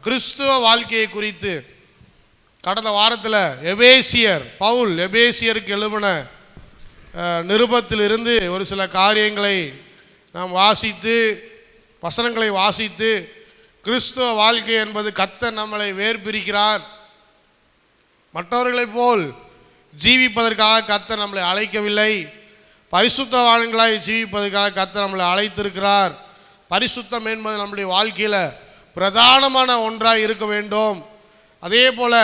கிறிஸ்துவ வாழ்க்கையை குறித்து கடந்த வாரத்தில் எபேசியருக்கு எழுதின நிருபத்திலிருந்து ஒரு சில காரியங்களை நாம் வசனங்களை வாசித்து கிறிஸ்துவ வாழ்க்கை என்பது கர்த்தர் நம்மளை வேர்பிரிக்கிறார், மற்றவர்களைப் போல் ஜீவிப்பதற்காக கர்த்தர் நம்மளை அழைக்கவில்லை, பரிசுத்தவான்களாய் ஜீவிப்பதற்காக கர்த்தர் நம்மளை அழைத்திருக்கிறார். பரிசுத்தம் என்பது நம்முடைய வாழ்க்கையில் பிரதானமான ஒன்றாக இருக்க வேண்டும். அதே போல்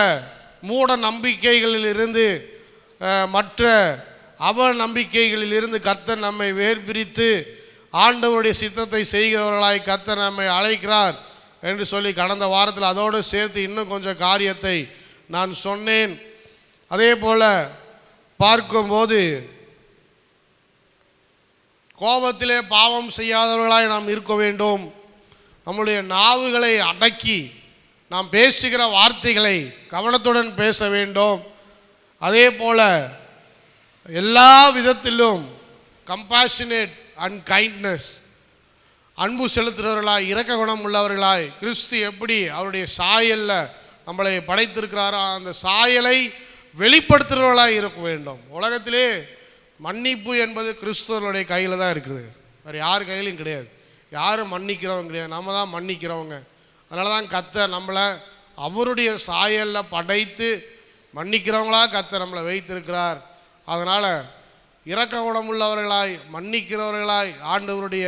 மூட நம்பிக்கைகளிலிருந்து மற்ற நம்பிக்கைகளிலிருந்து கர்த்தர் நம்மை வேர்பிரித்து ஆண்டவருடைய சித்தத்தை செய்கிறவர்களாய் கர்த்தர் நம்மை அழைக்கிறார் என்று சொல்லி கடந்த வாரத்தில் அதோடு சேர்த்து இன்னும் கொஞ்சம் காரியத்தை நான் சொன்னேன். அதே போல் பார்க்கும்போது கோபத்திலே பாவம் செய்யாதவர்களாய் நாம் இருக்க வேண்டும். நம்முடைய நாவுகளை அடக்கி நாம் பேசுகிற வார்த்தைகளை கவனத்துடன் பேச வேண்டும். அதே போல் எல்லா விதத்திலும் கம்பேஷனேட் அண்ட் கைண்ட்னஸ், அன்பு செலுத்துகிறவர்களாய், இரக்க குணம் உள்ளவர்களாய், கிறிஸ்து எப்படி அவருடைய சாயலில் நம்மளை படைத்திருக்கிறாரோ அந்த சாயலை வெளிப்படுத்துகிறவர்களாய் இருக்க வேண்டும். உலகத்திலே மன்னிப்பு என்பது கிறிஸ்துவனுடைய கையில் தான் இருக்குது, வேறு யார் கையிலும் கிடையாது. யாரும் மன்னிக்கிறவங்க கிடையாது, நம்ம தான் மன்னிக்கிறவங்க. அதனால தான் கர்த்தர் நம்மளை அவருடைய சாயலில் படைத்து மன்னிக்கிறவங்களாக கர்த்தர் நம்மளை வைத்திருக்கிறார். அதனால் இரக்க குணமுள்ளவர்களாய், மன்னிக்கிறவர்களாய், ஆண்டவருடைய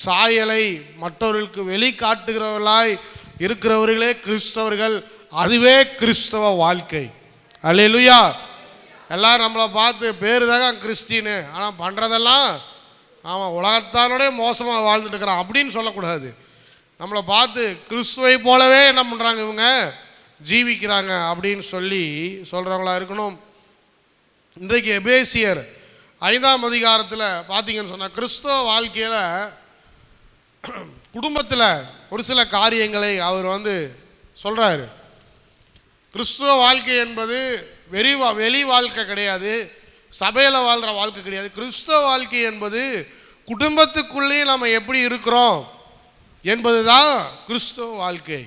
சாயலை மற்றவர்களுக்கு வெளிக்காட்டுகிறவர்களாய் இருக்கிறவர்களே கிறிஸ்தவர்கள். அதுவே கிறிஸ்தவ வாழ்க்கை. அல்லேலூயா. எல்லோரும் நம்மளை பார்த்து பேர் தாங்க கிறிஸ்டின்னு, ஆனால் பண்ணுறதெல்லாம் அவன் உலகத்தானோடய மோசமாக வாழ்ந்துட்டு இருக்கிறான் அப்படின்னு சொல்லக்கூடாது. நம்மளை பார்த்து கிறிஸ்துவை போலவே என்ன பண்ணுறாங்க இவங்க ஜீவிக்கிறாங்க அப்படின்னு சொல்கிறவங்களா இருக்கணும். இன்றைக்கு எபேசியர் 5ஆம் அதிகாரத்தில் பார்த்தீங்கன்னு சொன்னால் கிறிஸ்தவ வாழ்க்கையில் குடும்பத்தில் ஒரு சில காரியங்களை அவர் சொல்கிறாரு. கிறிஸ்துவ வாழ்க்கை என்பது வெளி வாழ்க்கை கிடையாது, சபையில் வாழ்கிற வாழ்க்கை கிடையாது. கிறிஸ்தவ வாழ்க்கை என்பது குடும்பத்துக்குள்ளேயே நம்ம எப்படி இருக்கிறோம் என்பது தான் கிறிஸ்துவ வாழ்க்கை.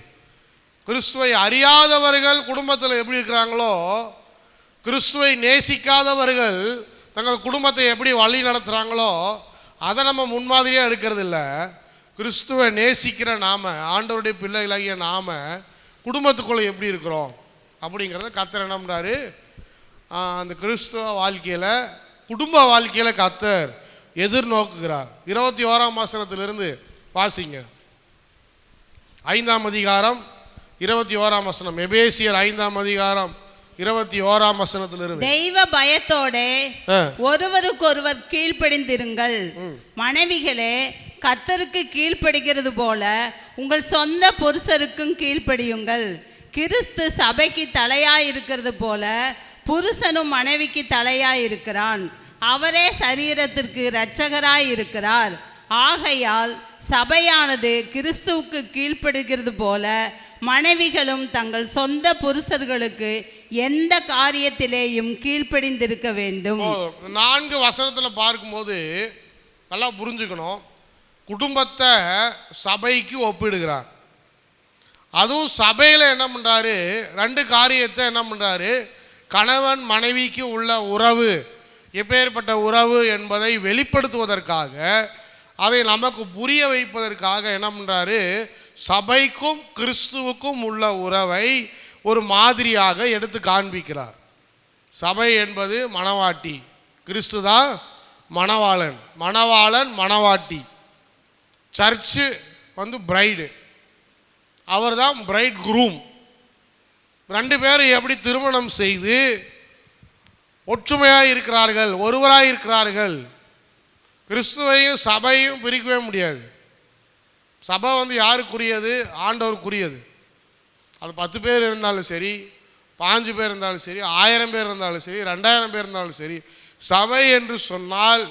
கிறிஸ்துவை அறியாதவர்கள் குடும்பத்தில் எப்படி இருக்கிறாங்களோ, கிறிஸ்துவை நேசிக்காதவர்கள் தங்கள் குடும்பத்தை எப்படி வழி நடத்துகிறாங்களோ அதை நம்ம முன்மாதிரியாக எடுக்கிறதில்ல. கிறிஸ்துவை நேசிக்கிற நாம், ஆண்டவருடைய பிள்ளைகளாகிய நாம் குடும்பத்துக்குள்ளே எப்படி இருக்கிறோம் அப்படிங்கிறத கர்த்தர் என்ன பண்ணுறாரு, அந்த கிறிஸ்துவ வாழ்க்கையில் குடும்ப வாழ்க்கையில் கர்த்தர் எதிர்நோக்குகிறார். 21ஆம் வசனத்திலிருந்து வாசிங்க. 5ஆம் அதிகாரம் 21ஆம் வசனம். எபேசியர் 5ஆம் அதிகாரம் 21ஆம் வசனத்திலிருந்து. தெய்வ பயத்தோட ஒருவருக்கொருவர் கீழ்ப்படிந்திருங்கள். மனைவிகளே, கர்த்தருக்கு கீழ்ப்படுகிறது போல உங்கள் சொந்த புருஷருக்கும் கீழ்ப்படியுங்கள். கிறிஸ்து சபைக்கு தலையாய் இருக்கிறது போல புருஷனும் மனைவிக்கு தலையாய் இருக்கிறான். அவரே சரீரத்திற்கு இரட்சகராய் இருக்கிறார். ஆகையால் சபையானது கிறிஸ்துவுக்கு கீழ்ப்படுகிறது போல மனைவிகளும் தங்கள் சொந்த புருஷர்களுக்கு எந்த காரியத்திலேயும் கீழ்ப்படிந்திருக்க வேண்டும். 4 வசனத்தில் பார்க்கும்போது நல்லா புரிஞ்சுக்கணும். குடும்பத்தை சபைக்கு ஒப்பிடுகிறார். அதுவும் சபையில் என்ன பண்ணுறாரு, 2 காரியத்தை என்ன பண்ணுறாரு, கணவன் மனைவிக்கு உள்ள உறவு எப்பேற்பட்ட உறவு என்பதை வெளிப்படுத்துவதற்காக, அதை நமக்கு புரிய வைப்பதற்காக என்ன பண்ணுறாரு, சபைக்கும் கிறிஸ்துவுக்கும் உள்ள உறவை ஒரு மாதிரியாக எடுத்து காண்பிக்கிறார். சபை என்பது மணவாட்டி, கிறிஸ்து தான் மணவாளன், மணவாட்டி. சர்ச்சு பிரைடு, அவர் தான் பிரைட் குரூம். 2 பேரும் எப்படி திருமணம் செய்து ஒற்றுமையாக இருக்கிறார்கள், ஒருவராக இருக்கிறார்கள். கிறிஸ்துவையும் சபையும் பிரிக்கவே முடியாது. சபை யாருக்குரியது, ஆண்டவருக்குரியது. அது 10 பேர் இருந்தாலும் சரி, 5 பேர் இருந்தாலும் சரி, 1000 பேர் இருந்தாலும் சரி, 2000 பேர் இருந்தாலும் சரி, சபை என்று சொன்னால்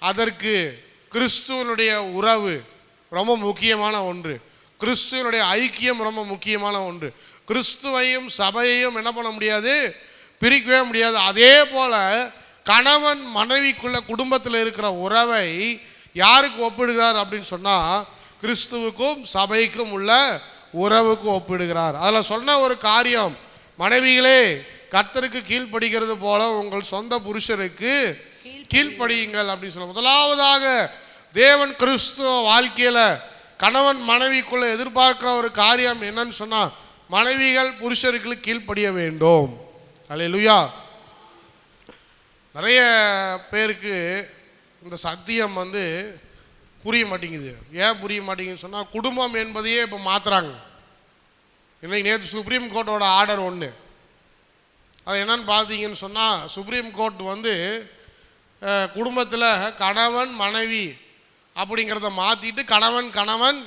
அதற்கு கிறிஸ்துவனுடைய உறவு ரொம்ப முக்கியமான ஒன்று, கிறிஸ்துவனுடைய ஐக்கியம் ரொம்ப முக்கியமான ஒன்று. கிறிஸ்துவையும் சபையையும் என்ன பண்ண முடியாது, பிரிக்கவே முடியாது. அதே போல் கணவன் மனைவிக்குள்ள குடும்பத்தில் இருக்கிற உறவை யாருக்கு ஒப்பிடுகிறார் அப்படின்னு சொன்னால் கிறிஸ்துவுக்கும் சபைக்கும் உள்ள உறவுக்கு ஒப்பிடுகிறார். அதில் சொன்ன ஒரு காரியம், மனைவிகளே கர்த்தருக்கு கீழ்ப்படுகிறது போல உங்கள் சொந்த புருஷருக்கு கீழ்ப்படியுங்கள் அப்படின்னு சொல்ல. முதலாவதாக தேவன் கிறிஸ்துவ வாழ்க்கையில் கணவன் மனைவிக்குள்ள எதிர்பார்க்கிற ஒரு காரியம் என்னன்னு சொன்னால் மனைவிகள் புருஷருக்கு கீழ்ப்படிய வேண்டும். அல்லேலூயா. நிறைய பேருக்கு இந்த சத்தியம் புரிய மாட்டேங்குது. ஏன் புரிய மாட்டேங்குதுன்னு சொன்னால் குடும்பம் என்பதையே இப்போ மாற்றுறாங்க. இன்னைக்கு நேற்று சுப்ரீம் கோர்ட்டோட ஆர்டர் ஒன்று, அது என்னன்னு பார்த்தீங்கன்னு சொன்னால் சுப்ரீம் கோர்ட் குடும்பத்தில் கணவன் மனைவி அப்படிங்கிறத மாற்றிட்டு கணவன் கணவன்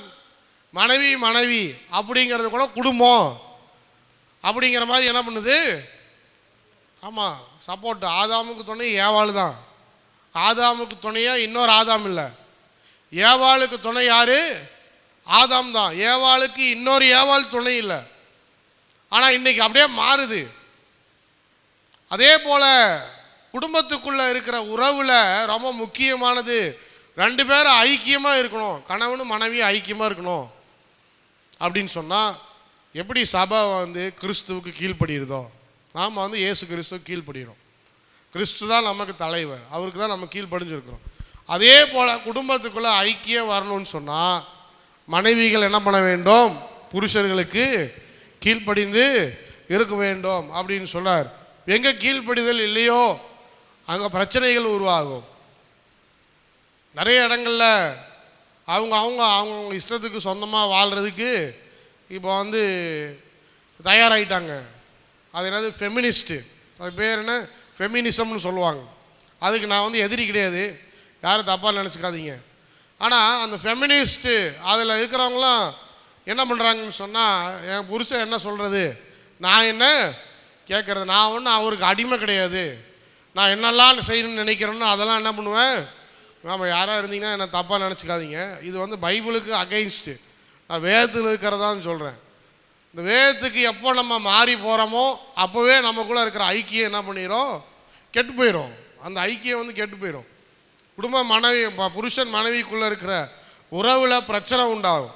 மனைவி மனைவி அப்படிங்கிறது கூட குடும்பம் அப்படிங்கிற மாதிரி என்ன பண்ணுது. ஆமாம், சப்போர்ட். ஆதாமுக்கு துணை ஏவாள் தான். ஆதாமுக்கு துணையாக இன்னொரு ஆதாம் இல்லை, ஏவாளுக்கு துணை யார்? ஆதாம் தான். ஏவாளுக்கு இன்னொரு ஏவாள் துணை இல்லை. ஆனால் இன்னைக்கு அப்படியே மாறுது. அதே போல் குடும்பத்துக்குள்ளே இருக்கிற உறவில் ரொம்ப முக்கியமானது ரெண்டு பேரும் ஐக்கியமாக இருக்கணும். கணவனும் மனைவியும் ஐக்கியமாக இருக்கணும் அப்படின்னு சொன்னால் எப்படி சபை கிறிஸ்துவுக்கு கீழ்ப்படுகிறதோ நாம் இயேசு கிறிஸ்துவுக்கு கீழ்ப்படுகிறோம். கிறிஸ்து தான் நமக்கு தலைவர், அவருக்கு தான் நம்ம கீழ்ப்படிஞ்சிருக்கிறோம். அதே போல் குடும்பத்துக்குள்ளே ஐக்கியம் வரணும்னு சொன்னால் மனைவிகள் என்ன பண்ண வேண்டும்? புருஷர்களுக்கு கீழ்ப்படிந்து இருக்க வேண்டும் அப்படின்னு சொன்னார். எங்கே கீழ்ப்படிதல் இல்லையோ அங்கே பிரச்சனைகள் உருவாகும். நிறைய இடங்களில் அவங்க இஷ்டத்துக்கு சொந்தமாக வாழ்கிறதுக்கு இப்போ தயாராகிட்டாங்க. அது என்னது? ஃபெமினிஸ்ட்டு. அது பேர் என்ன? ஃபெமினிசம்னு சொல்லுவாங்க. அதுக்கு நான் எதிரி கிடையாது, யாரும் தப்பாக நினச்சிக்காதீங்க. ஆனால் அந்த ஃபெமினிஸ்ட்டு அதில் இருக்கிறவங்களாம் என்ன பண்ணுறாங்கன்னு சொன்னால், என் புருஷன் என்ன சொல்கிறது நான் என்ன கேட்குறது, நான் ஒன்றும் அவருக்கு அடிமை கிடையாது, நான் என்னெல்லாம் செய்யணும்னு நினைக்கிறேன்னு அதெல்லாம் என்ன பண்ணுவேன். நாம் யாராக இருந்தீங்கன்னா என்னை தப்பாக நினச்சிக்காதீங்க. இது பைபிளுக்கு அகைன்ஸ்ட்டு, நான் வேதத்தில் இருக்கிறதான்னு சொல்கிறேன். இந்த வேதத்துக்கு எப்போ நம்ம மாறி போகிறோமோ அப்போவே நமக்குள்ளே இருக்கிற ஐக்கியம் என்ன பண்ணிடும்? கெட்டு போயிடும். அந்த ஐக்கியம் கெட்டு போயிடும். குடும்ப மனைவி புருஷன் மனைவிக்குள்ளே இருக்கிற உறவில் பிரச்சனை உண்டாகும்.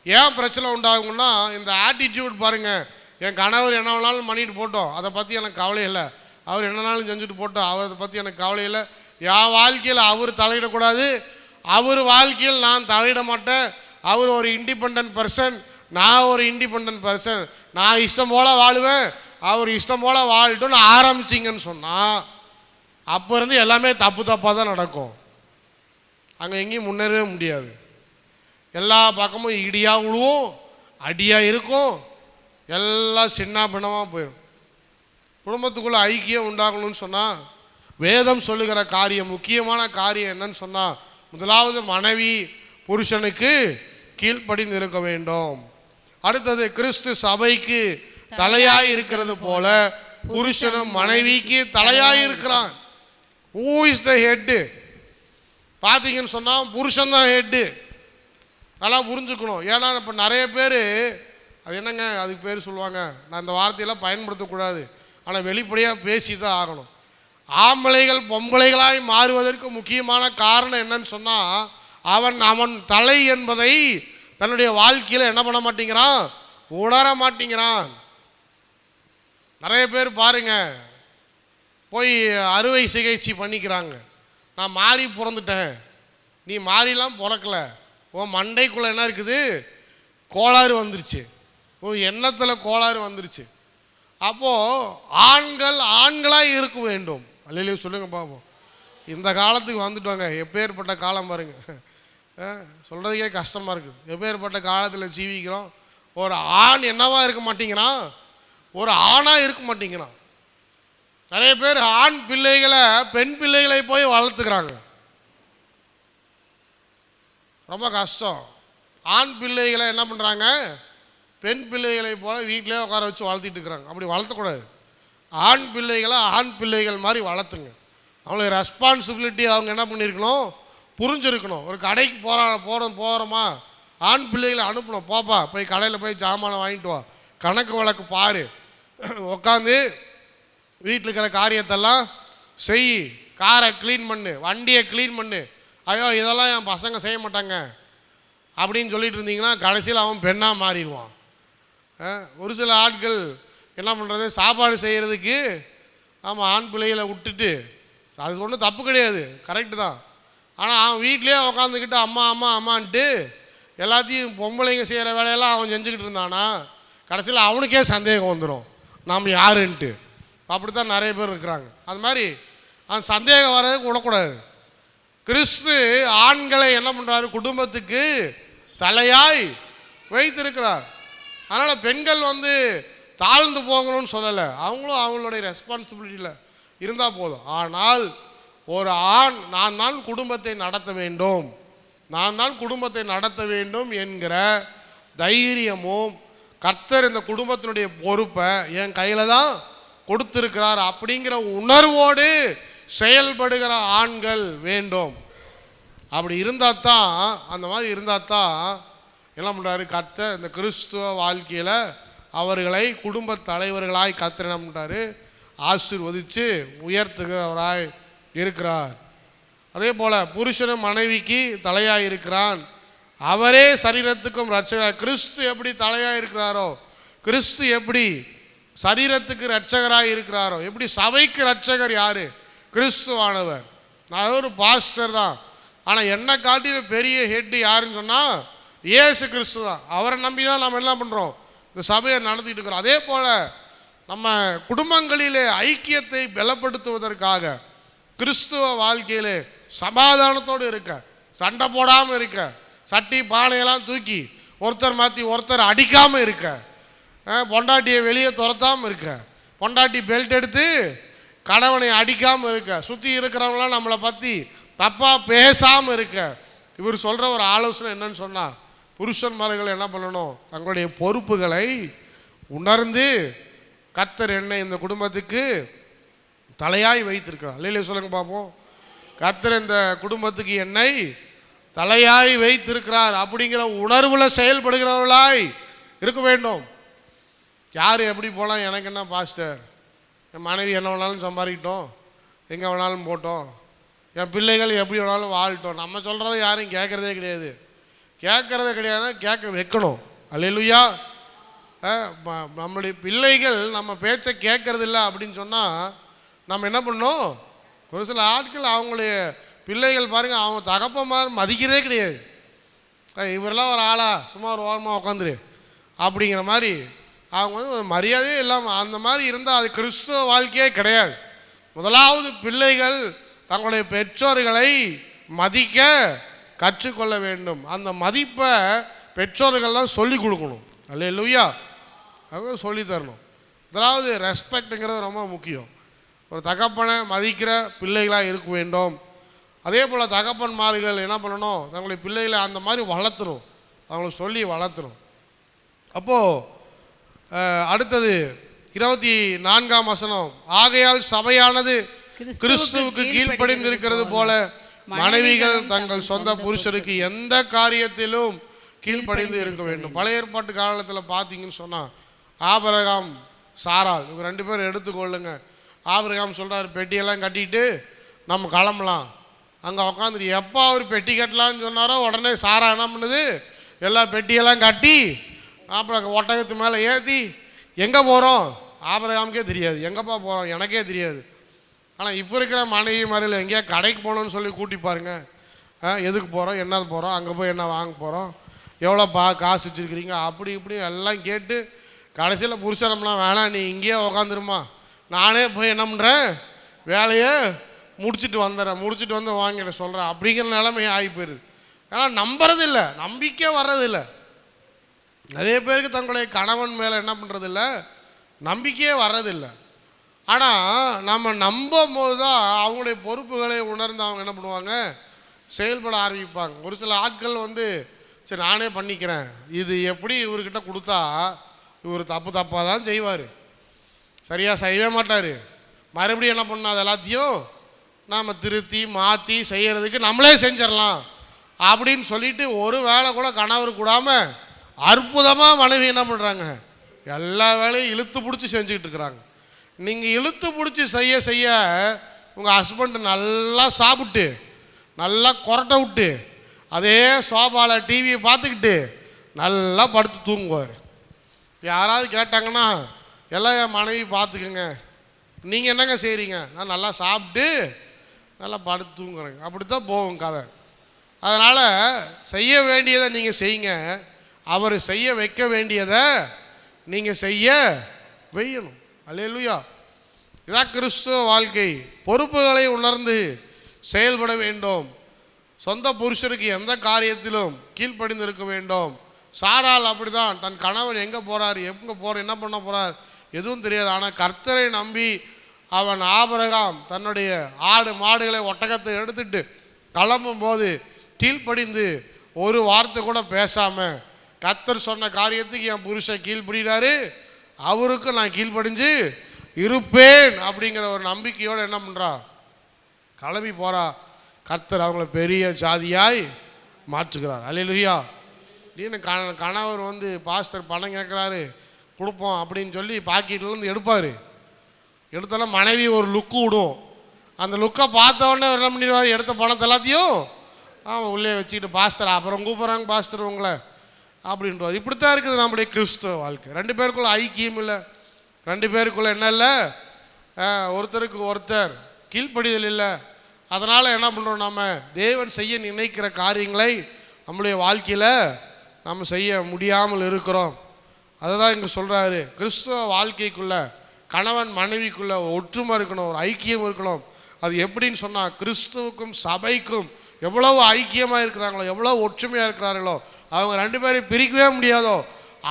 ஏன் பிரச்சனை உண்டாகும்னா இந்த ஆட்டிடியூட் பாருங்கள். என் கணவர் என்ன வேணாலும் பண்ணிட்டு போட்டோம், அதை பற்றி எனக்கு கவலை இல்லை. அவர் என்னன்னாலும் செஞ்சுட்டு போட்டோம், அதை பற்றி எனக்கு கவலை இல்லை. என் வாழ்க்கையில் அவர் தலையிடக்கூடாது, அவர் வாழ்க்கையில் நான் தலையிட மாட்டேன். அவர் ஒரு இண்டிபெண்ட் பர்சன், நான் ஒரு இண்டிபெண்ட் பர்சன், நான் இஷ்டம் போல் வாழுவேன், அவர் இஷ்டம் போல் வாழட்டும்னு ஆரம்பிச்சிங்கன்னு சொன்னால் அப்போ இருந்து எல்லாமே தப்பு தப்பாக தான் நடக்கும். அங்கே எங்கேயும் முன்னேறவே முடியாது. எல்லா பக்கமும் இடியாக விழுவும், அடியாக இருக்கும், எல்லாம் சின்ன பின்னமாக போயிடும். குடும்பத்துக்குள்ளே ஐக்கியம் உண்டாகணும்னு சொன்னால் வேதம் சொல்லுகிற காரியம், முக்கியமான காரியம் என்னன்னு சொன்னால் முதலாவது மனைவி புருஷனுக்கு கீழ்ப்படிந்து இருக்க வேண்டும். அடுத்தது கிறிஸ்து சபைக்கு தலையாய் இருக்கிறது போல புருஷனும் மனைவிக்கு தலையாய் இருக்கிறான். ஹூ இஸ் த ஹெட்டு பார்த்தீங்கன்னு சொன்னால் புருஷன் தான் ஹெட்டு. நல்லா புரிஞ்சுக்கணும். ஏன்னா இப்போ நிறைய பேர் அது என்னங்க அதுக்கு பேர் சொல்லுவாங்க, நான் இந்த வார்த்தையெல்லாம் பயன்படுத்தக்கூடாது, ஆனால் வெளிப்படையாக பேசி தான் ஆகணும். ஆம்பளைகள் பொம்பளைகளாய் மாறுவதற்கு முக்கியமான காரணம் என்னன்னு சொன்னால் அவன் தலை என்பதை தன்னுடைய வாழ்க்கையில் என்ன பண்ண மாட்டேங்கிறான்? உணர மாட்டேங்கிறான். நிறைய பேர் பாருங்க போய் அறுவை சிகிச்சை பண்ணிக்கிறாங்க. நான் மாறி பிறந்துட்டேன், நீ மாறிலாம் பிறக்கல, உன் மண்டைக்குள்ளே என்ன இருக்குது? கோளாறு வந்துருச்சு, உன் எண்ணத்தில் கோளாறு வந்துருச்சு. அப்போது ஆண்கள் ஆண்களாக இருக்க வேண்டும். அல்லையிலே சொல்லுங்க பார்ப்போம். இந்த காலத்துக்கு வந்துட்டோங்க. எப்பேற்பட்ட காலம் பாருங்க, சொல்கிறதுக்கே கஷ்டமாக இருக்குது. எப்பேற்பட்ட காலத்தில் ஜீவிக்கிறோம். ஒரு ஆண் என்னவா இருக்க மாட்டேங்கிறான், ஒரு ஆணாக இருக்க மாட்டேங்கிறான். நிறைய பேர் ஆண் பிள்ளைகளை பெண் பிள்ளைகளை போய் வளர்த்துக்கிறாங்க. ரொம்ப கஷ்டம். ஆண் பிள்ளைகளை என்ன பண்ணுறாங்க? பெண் பிள்ளைகளை போல் வீட்டிலே உட்கார வச்சு வளர்த்திட்டு இருக்கிறாங்க. அப்படி வளர்த்தக்கூடாது. ஆண் பிள்ளைகளை ஆண் பிள்ளைகள் மாதிரி வளர்த்துங்க. அவங்களுடைய ரெஸ்பான்சிபிலிட்டி அவங்க என்ன பண்ணியிருக்கணும்? புரிஞ்சிருக்கணும். ஒரு கடைக்கு போகிறோமா, ஆண் பிள்ளைகளை அனுப்பணும். போப்பா போய் கடையில் போய் சாமானை வாங்கிட்டு வா, கணக்கு வழக்கு பாரு, உட்காந்து வீட்டில் இருக்கிற காரியத்தெல்லாம் செய், காரை க்ளீன் பண்ணு, வண்டியை க்ளீன் பண்ணு, ஐயோ இதெல்லாம் என் பசங்க செய்ய மாட்டாங்க அப்படின்னு சொல்லிட்டு இருந்தீங்கன்னா கடைசியில் அவன் பெண்ணாக மாறிடுவான். ஒரு சில ஆட்கள் என்ன பண்ணுறது, சாப்பாடு செய்கிறதுக்கு ஆமாம் ஆண் பிள்ளைகளை விட்டுட்டு, அது ஒன்றும் தப்பு கிடையாது, கரெக்டு தான். ஆனால் அவன் வீட்லேயே உக்காந்துக்கிட்டு அம்மா அம்மா அம்மான்ட்டு எல்லாத்தையும் பொம்பளைங்க செய்கிற வேலையெல்லாம் அவன் செஞ்சுக்கிட்டு இருந்தானா கடைசியில் அவனுக்கே சந்தேகம் வந்துடும் நாம் யாருன்ட்டு. அப்படி தான் நிறைய பேர் இருக்கிறாங்க. அது மாதிரி அந்த சந்தேகம் வர்றதுக்கு விடக்கூடாது. கிறிஸ்து ஆண்களை என்ன பண்ணுறாரு, குடும்பத்துக்கு தலையாய் வைத்திருக்கிறார். அதனால் பெண்கள் தாழ்ந்து போகணும்னு சொல்லலை, அவங்களும் அவங்களுடைய ரெஸ்பான்சிபிலிட்டியில் இருந்தால் போதும். ஆனால் ஒரு ஆண் நான் தான் குடும்பத்தை நடத்த வேண்டும், நான் தான் குடும்பத்தை நடத்த வேண்டும் என்கிற தைரியமும், கர்த்தர் இந்த குடும்பத்தினுடைய பொறுப்பை என் கையில் தான் கொடுத்திருக்கிறார் அப்படிங்கிற உணர்வோடு செயல்படுகிற ஆண்கள் வேண்டும். அப்படி இருந்தால் தான், அந்த மாதிரி இருந்தால் தான் என்ன பண்ணுறாரு கர்த்தர் இந்த கிறிஸ்துவ வாழ்க்கையில் அவர்களை குடும்ப தலைவர்களாய் கர்த்தர் என்ன பண்ணுறாரு, ஆசீர்வதித்து உயர்த்துகிறவராய் இருக்கிறார். அதே போல் புருஷனும் மனைவிக்கு தலையாக இருக்கிறான், அவரே சரீரத்துக்கும் இரட்சகர். கிறிஸ்து எப்படி தலையாக இருக்கிறாரோ, கிறிஸ்து எப்படி சரீரத்துக்கு இரட்சகராக இருக்கிறாரோ, எப்படி சபைக்கு இரட்சகர் யார், கிறிஸ்துவானவர். நான் ஒரு பாஸ்டர் தான், ஆனால் என்னை காட்டில பெரிய ஹெட்டு யாருன்னு சொன்னால் இயேசு கிறிஸ்து தான். அவரை நம்பி தான் நம்ம என்ன பண்ணுறோம், இந்த சபையை நடத்திட்டு இருக்கிறோம். அதே போல் நம்ம குடும்பங்களிலே ஐக்கியத்தை பலப்படுத்துவதற்காக கிறிஸ்துவ வாழ்க்கையிலே சமாதானத்தோடு இருக்க, சண்டை போடாமல் இருக்க, சட்டி பானையெல்லாம் தூக்கி ஒருத்தர் மாற்றி ஒருத்தர் அடிக்காமல் இருக்க, பொண்டாட்டியை வெளியே துரத்தாமல் இருக்க, பொண்டாட்டி பெல்ட் எடுத்து கணவனை அடிக்காமல் இருக்க, சுற்றி இருக்கிறவங்களாம் நம்மளை பற்றி தப்பாக பேசாமல் இருக்க. இவர் சொல்கிற ஒரு ஆலோசனை என்னன்னு சொன்னால், புருஷன்மார்கள் என்ன பண்ணணும், தங்களுடைய பொறுப்புகளை உணர்ந்து கர்த்தர் என்னை இந்த குடும்பத்துக்கு தலையாய் வைத்திருக்கிறார். இல்லையே சொல்லுங்க பார்ப்போம். கர்த்தர் இந்த குடும்பத்துக்கு என்னை தலையாய் வைத்திருக்கிறார் அப்படிங்கிற உணர்வில் செயல்படுகிறவர்களாய் இருக்க வேண்டும். யார் எப்படி போகலாம், எனக்கு என்ன பாஸ்டர், என் மனைவி என்ன வேணாலும் சம்பாதிக்கிட்டோம், எங்கே வேணாலும் போட்டோம், என் பிள்ளைகள் எப்படி வேணாலும் வாழட்டும், நம்ம சொல்கிறத யாரும் கேட்குறதே கிடையாது. கேட்குறதே கிடையாது, கேட்க வைக்கணும். அல்லேலூயா. நம்மளுடைய பிள்ளைகள் நம்ம பேச்சை கேட்கறதில்ல அப்படின்னு சொன்னால் நம்ம என்ன பண்ணோம், ஒரு சில ஆட்கள் அவங்களுடைய பிள்ளைகள் பாருங்கள், அவங்க தகப்பமார் மதிக்கிறதே கிடையாது. இவரெல்லாம் ஒரு ஆளா, சும்மா ஒரு ஓரமாக உட்காந்துரு அப்படிங்கிற மாதிரி அவங்க ஒரு மரியாதையே இல்லாமல் அந்த மாதிரி இருந்தால் அது கிறிஸ்துவ வாழ்க்கையே கிடையாது. முதலாவது பிள்ளைகள் தங்களுடைய பெற்றோர்களை மதிக்க கற்றுக்கொள்ள வேண்டும். அந்த மதிப்பை பெற்றோர்கள்லாம் சொல்லி கொடுக்கணும். அல்லேலூயா. அவங்க சொல்லி தரணும். முதலாவது ரெஸ்பெக்ட்டுங்கிறது ரொம்ப முக்கியம். ஒரு தகப்பனை மதிக்கிற பிள்ளைகளாக இருக்க வேண்டும். அதே போல் தகப்பன்மார்கள் என்ன பண்ணணும், தங்களுடைய பிள்ளைகளை அந்த மாதிரி வளர்த்தணும், அவங்கள சொல்லி வளர்த்தணும். அப்போது அடுத்தது 24ஆம் வசனம், ஆகையால் சபையானது கிறிஸ்துவுக்கு கீழ்ப்படிந்திருக்கிறது போல மனைவிகள் தங்கள் சொந்த புருஷருக்கு எந்த காரியத்திலும் கீழ்ப்படிந்து இருக்க வேண்டும். பழைய ஏற்பாட்டு காலத்தில் பார்த்தீங்கன்னு சொன்னால் ஆபிரகாம் சாராள் இவங்க 2 பேரும் எடுத்துக்கொள்ளுங்க. ஆபிரகாம் சொல்கிறார், பெட்டியெல்லாம் கட்டிட்டு நம்ம கிளம்பலாம். அங்கே உட்காந்துட்டு எப்போ அவர் பெட்டி கட்டலான்னு சொன்னாரோ உடனே சாரா என்ன பண்ணுது, எல்லா பெட்டியெல்லாம் கட்டி அப்புறம் ஒட்டகத்து மேலே ஏற்றி எங்கே போகிறோம் ஆபிரகாமுக்கே தெரியாது, எங்கேப்பா போகிறோம் எனக்கே தெரியாது. ஆனால் இப்போ இருக்கிற மனைவி மாதிரில எங்கேயா கடைக்கு போகணுன்னு சொல்லி கூட்டி பாருங்க, எதுக்கு போகிறோம், என்னது போகிறோம், அங்கே போய் என்ன வாங்க போகிறோம், எவ்வளோப்பா காசு வச்சுருக்கிறீங்க, அப்படி இப்படி எல்லாம் கேட்டு கடைசியில் புருஷனம்லாம் வேணாம் நீ இங்கேயே உக்காந்துருமா, நானே போய் என்ன பண்ணுறேன் வேலையை முடிச்சுட்டு வந்துடுறேன், முடிச்சுட்டு வந்து வாங்கிட சொல்கிறேன் அப்படிங்கிற நிலைமை ஆகி போயிடுது. ஏன்னா நம்புறதில்ல, நம்பிக்கை வர்றதில்லை. நிறைய பேருக்கு தங்களுடைய கணவன் மேலே என்ன பண்ணுறதில்ல, நம்பிக்கையே வர்றதில்லை. ஆனால் நம்ம நம்பும் போது தான் அவங்களுடைய பொறுப்புகளை உணர்ந்து அவங்க என்ன பண்ணுவாங்க, செயல்பட ஆரம்பிப்பாங்க. ஒரு சில ஆட்கள் சரி நானே பண்ணிக்கிறேன், இது எப்படி இவர்கிட்ட கொடுத்தா இவர் தப்பாக தான் செய்வார், சரியாக செய்யவே மாட்டார், மறுபடியும் என்ன பண்ணால் அது எல்லாத்தையும் நாம் திருத்தி மாற்றி செய்கிறதுக்கு நம்மளே செஞ்சிடலாம் அப்படின்னு சொல்லிட்டு ஒரு வேலை கூட கணவர் கூடாமல் அற்புதமாக மனைவி என்ன பண்ணுறாங்க, எல்லா வேலையும் இழுத்து பிடிச்சி செஞ்சுக்கிட்டு இருக்கிறாங்க. நீங்கள் இழுத்து பிடிச்சி செய்ய செய்ய உங்கள் ஹஸ்பண்ட் நல்லா சாப்பிட்டு நல்லா கொரட்டை விட்டு அதே சோபாவில் டிவியை பார்த்துக்கிட்டு நல்லா படுத்து தூங்குவார். யாராவது கேட்டாங்கன்னா எல்லாம் என் மனைவி பார்த்துக்குங்க, நீங்கள் என்னங்க செய்கிறீங்க? நான் நல்லா சாப்பிட்டு நல்லா படுத்து தூங்குறேங்க. அப்படி தான் போகும் கதை. அதனால் செய்ய வேண்டியதை நீங்கள் செய்யுங்க, அவர் செய்ய வைக்க வேண்டியதை நீங்கள் செய்ய வையணும். அல்லேலூயா. இதான் கிறிஸ்துவ வாழ்க்கை. பொறுப்புகளை உணர்ந்து செயல்பட வேண்டும். சொந்த புருஷருக்கு எந்த காரியத்திலும் கீழ்ப்படிந்து இருக்க வேண்டும். சாராள் அப்படி தான். தன் கணவன் எங்கே போகிறார், எங்கே போகிறார், என்ன பண்ண போகிறார் எதுவும் தெரியாது. ஆனால் கர்த்தரை நம்பி அவன் ஆபிரகாம் தன்னுடைய ஆடு மாடுகளை ஒட்டகத்தை எடுத்துட்டு கிளம்பும் போது கீழ்ப்படிந்து ஒரு வார்த்தை கூட பேசாமல் கர்த்தர் சொன்ன காரியத்துக்கு என் புருஷன் கீழ்ப்படிறாரு, அவருக்கு நான் கீழ்ப்படிஞ்சு இருப்பேன் அப்படிங்கிற ஒரு நம்பிக்கையோடு என்ன பண்ணுறா, கிளம்பி போகிறா. கர்த்தர் அவங்கள பெரிய ஜாதியாய் மாற்றுகிறார். அல்லேலூயா. நீனு கணவர் வந்து பாஸ்டர் பணம் கேட்குறாரு கொடுப்போம் அப்படின்னு சொல்லி பாக்கெட்லேருந்து எடுப்பார். எடுத்தாலும் மனைவி ஒரு லுக்கு விடும். அந்த லுக்கை பார்த்தவொடனே என்ன பண்ணிடுவார், எடுத்த பணத்தை எல்லாத்தையும் உள்ளே வச்சுக்கிட்டு பாஸ்டர் அப்புறம் கூப்பிட்றாங்க பாஸ்டர் உங்களை அப்படின்றார். இப்படித்தான் இருக்குது நம்முடைய கிறிஸ்துவ வாழ்க்கை. ரெண்டு பேருக்குள்ள ஐக்கியம் இல்லை, ரெண்டு பேருக்குள்ள என்ன இல்லை, ஒருத்தருக்கு ஒருத்தர் கீழ்ப்படிதல் இல்லை. அதனால் என்ன பண்ணுறோம், நம்ம தேவன் செய்ய நினைக்கிற காரியங்களை நம்முடைய வாழ்க்கையில் நம்ம செய்ய முடியாமல் இருக்கிறோம். அதை தான் இங்கே சொல்கிறாரு. கிறிஸ்துவ வாழ்க்கைக்குள்ளே கணவன் மனைவிக்குள்ளே ஒற்றுமை இருக்கணும், ஒரு ஐக்கியம் இருக்கணும். அது எப்படின்னு சொன்னால், கிறிஸ்துவுக்கும் சபைக்கும் எவ்வளவு ஐக்கியமாக இருக்கிறாங்களோ, எவ்வளோ ஒற்றுமையாக இருக்கிறார்களோ, அவங்க ரெண்டு பேரையும் பிரிக்கவே முடியாதோ,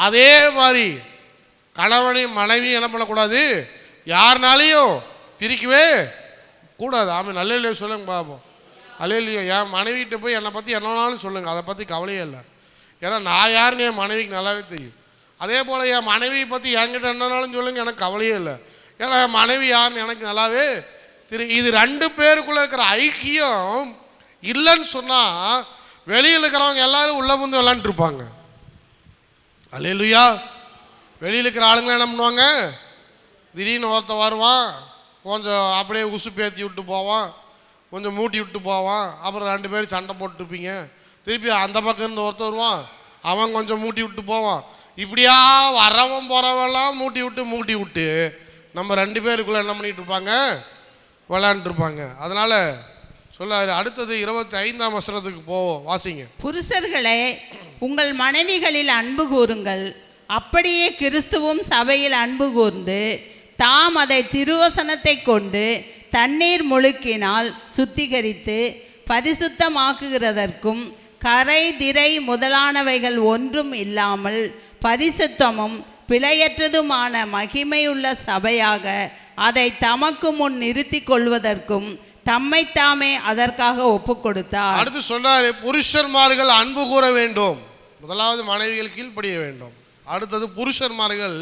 அதே மாதிரி கணவனையும் மனைவியும் என்ன பண்ணக்கூடாது, யாருனாலையும் பிரிக்கவே கூடாது. ஆமாம், நல்ல சொல்லுங்க பாப்போம். அல்லேலூயா. என் மனைவிட்ட போய் என்னை பற்றி என்னன்னாலும் சொல்லுங்கள், அதை பற்றி கவலையே இல்லை. ஏன்னா நான் யாருன்னு என் மனைவிக்கு நல்லாவே தெரியும். அதே போல் என் மனைவியை பற்றி என்கிட்ட என்னன்னாலும் சொல்லுங்கள், எனக்கு கவலையே இல்லை. ஏன்னா என் மனைவி யாருன்னு எனக்கு நல்லாவே தெரியும். இது ரெண்டு பேருக்குள்ளே இருக்கிற ஐக்கியம் இல்லைன்னு சொன்னால் வெளியில் இருக்கிறவங்க எல்லாரும் உள்ள புந்து விளாண்டுருப்பாங்க. அல்லேலூயா. வெளியில் இருக்கிற ஆளுங்க என்ன பண்ணுவாங்க, திடீர்னு ஒருத்த வருவான், கொஞ்சம் அப்படியே உசுப்பேற்றி விட்டு போவான், கொஞ்சம் மூட்டி விட்டு போவான், அப்புறம் ரெண்டு பேரும் சண்டை போட்டுருப்பீங்க. திருப்பி அந்த பக்கம் இருந்து ஒருத்தர் வருவான், அவன் கொஞ்சம் மூட்டி விட்டு போவான். இப்படியா வரவன் போகிறவெல்லாம் மூட்டி விட்டு நம்ம ரெண்டு பேருக்குள்ளே என்ன பண்ணிகிட்டு இருப்பாங்க, விளையாண்டுருப்பாங்க. அதனால் சொல்லாரு. அடுத்தது 25ஆம் வசனத்துக்கு போவோம், வாசிங்க. புருஷர்களே, உங்கள் மனைவிகளில் அன்பு கூறுங்கள், அப்படியே கிறிஸ்துவும் சபையில் அன்பு கூர்ந்து தாம் அதை திருவசனத்தை கொண்டு தண்ணீர் முழுக்கினால் சுத்திகரித்து பரிசுத்தமாக்குகிறதற்கும் கரை திரை முதலானவைகள் ஒன்றும் இல்லாமல் பரிசுத்தமும் பிழையற்றதுமான மகிமையுள்ள சபையாக அதை தமக்கு முன் நிறுத்தி கொள்வதற்கும் தம்மைத்தாமே அதற்காக ஒப்பு கொடுத்தார். அடுத்து சொன்னார், புருஷர்மார்கள் அன்பு கூற வேண்டும். முதலாவது மனைவிகள் கீழ்ப்படிய வேண்டும். அடுத்தது புருஷர்மார்கள்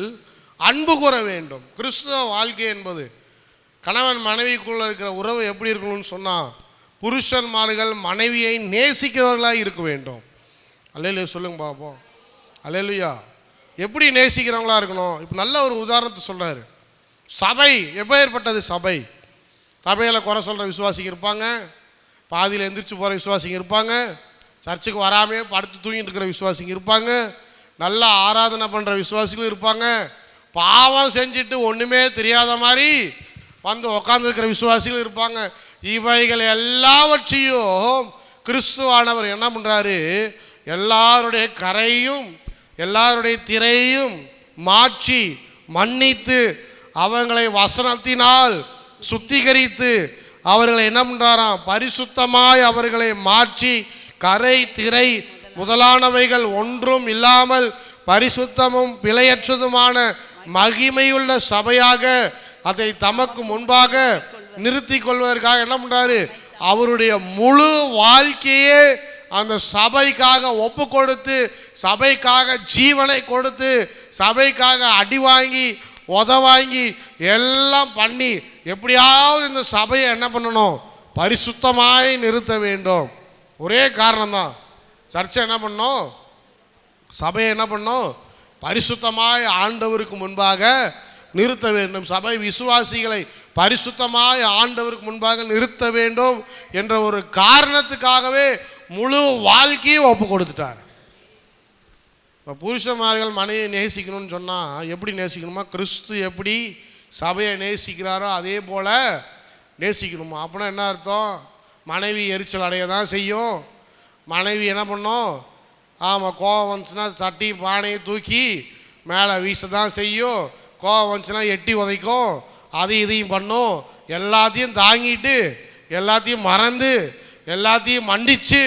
அன்பு கூற வேண்டும். கிறிஸ்தவ வாழ்க்கை என்பது கணவன் மனைவிக்குள்ள இருக்கிற உறவு எப்படி இருக்கணும்னு சொன்னால், புருஷன்மார்கள் மனைவியை நேசிக்கிறவர்களாக இருக்க வேண்டும். அல்லேலூயா சொல்லுங்க பார்ப்போம். அல்லேலூயா. எப்படி நேசிக்கிறவங்களா இருக்கணும்? இப்போ நல்ல ஒரு உதாரணத்தை சொல்கிறாரு. சபை எப்பேற்பட்டது? சபையில் குறை சொல்கிற விசுவாசிங்க இருப்பாங்க, பாதியில் எந்திரிச்சு போகிற விசுவாசிங்க இருப்பாங்க, சர்ச்சுக்கு வராமே படுத்து தூங்கிட்டு இருக்கிற விசுவாசிங்க இருப்பாங்க, நல்லா ஆராதனை பண்ணுற விசுவாசிகளும் இருப்பாங்க, பாவம் செஞ்சுட்டு ஒன்றுமே தெரியாத மாதிரி வந்து உக்காந்துருக்கிற விசுவாசிகள் இருப்பாங்க. இவைகள் எல்லாவற்றையும் கிறிஸ்துவானவர் என்ன பண்ணுறாரு, எல்லாருடைய கரையும் எல்லாருடைய திரையையும் மாற்றி மன்னித்து அவங்களை வசனத்தினால் சுத்திகரித்து அவர்களை என்ன பண்ணுறாராம், பரிசுத்தமாய் அவர்களை மாற்றி கரை திரை முதலானவைகள் ஒன்றும் இல்லாமல் பரிசுத்தமும் பிழையற்றதுமான மகிமையுள்ள சபையாக அதை தமக்கு முன்பாக நிறுத்தி கொள்வதற்காக என்ன பண்ணுறாரு, அவருடைய முழு வாழ்க்கையே அந்த சபைக்காக ஒப்பு கொடுத்து, சபைக்காக ஜீவனை கொடுத்து, சபைக்காக அடி வாங்கி உத வாங்கி எல்லாம் பண்ணி எப்படியாவது இந்த சபையை என்ன பண்ணணும், பரிசுத்தமாய் நிறுத்த வேண்டும். ஒரே காரணம்தான், சர்ச்சை என்ன பண்ணோம், சபையை என்ன பண்ணோம், பரிசுத்தமாய் ஆண்டவருக்கு முன்பாக நிறுத்த வேண்டும். சபை விசுவாசிகளை பரிசுத்தமாய் ஆண்டவருக்கு முன்பாக நிறுத்த வேண்டும் என்ற ஒரு காரணத்துக்காகவே முழு வாழ்க்கையும் ஒப்பு கொடுத்துட்டார். இப்போ புருஷன்மார்கள் மனைவியை நேசிக்கணும்னு சொன்னால் எப்படி நேசிக்கணுமா? கிறிஸ்து எப்படி சபையை நேசிக்கிறாரோ அதே போல் நேசிக்கணுமா? அப்படின்னா என்ன அர்த்தம்? மனைவி எரிச்சல் அடைய தான் செய்யும். மனைவி என்ன பண்ணும்? ஆமாம், கோவம் வந்துச்சுன்னா சட்டி பானையை தூக்கி மேலே வீச தான் செய்யும். கோவம் வந்துச்சுன்னா எட்டி உதைக்கும், அதையும் இதையும் பண்ணும். எல்லாத்தையும் தாங்கிட்டு எல்லாத்தையும் மறந்து எல்லாத்தையும் மன்னிச்சு,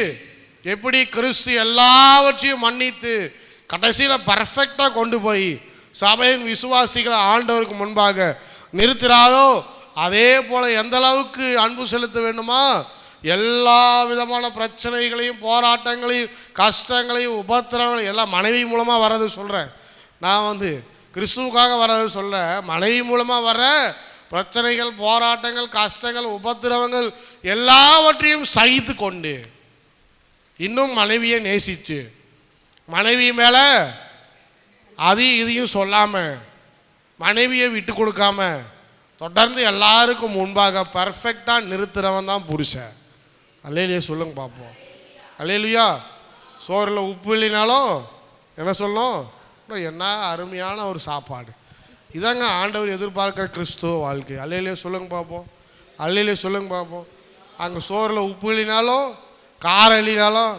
எப்படி கிறிஸ்து எல்லாவற்றையும் மன்னித்து கடைசியில் பர்ஃபெக்டாக கொண்டு போய் சபையின் விசுவாசிகளை ஆண்டவருக்கு முன்பாக நிறுத்துகிறாரோ அதே போல் எந்த அளவுக்கு அன்பு செலுத்த வேண்டுமா? எல்லா விதமான பிரச்சனைகளையும் போராட்டங்களையும் கஷ்டங்களையும் உபத்திரங்களையும் எல்லாம் மனைவி மூலமாக வர்றது சொல்கிறேன். நான் கிறிஸ்துவுக்காக வர்றது சொல்ல, மனைவி மூலமாக வர பிரச்சனைகள் போராட்டங்கள் கஷ்டங்கள் உபத்திரவங்கள் எல்லாவற்றையும் சகித்து கொண்டு இன்னும் மனைவியை நேசித்து மனைவி மேலே அதையும் இதையும் சொல்லாமல் மனைவியை விட்டு கொடுக்காம தொடர்ந்து எல்லாருக்கும் முன்பாக பர்ஃபெக்டாக நிறுத்துறவன் தான் புருஷன். அல்லேலூயா சொல்லுங்க பார்ப்போம். அல்லேலூயா. சோறில் உப்பு இல்லைனாலும் என்ன சொல்லணும்? என்ன அருமையான ஒரு சாப்பாடு. இதாங்க ஆண்டவர் எதிர்பார்க்குற கிறிஸ்துவ வாழ்க்கை. அல்லேலூயா சொல்லுங்க பார்ப்போம். அல்லேலூயா சொல்லுங்க பார்ப்போம். அங்கே சோறில் உப்பு இல்லைனாலும் காரம் இல்லைனாலும்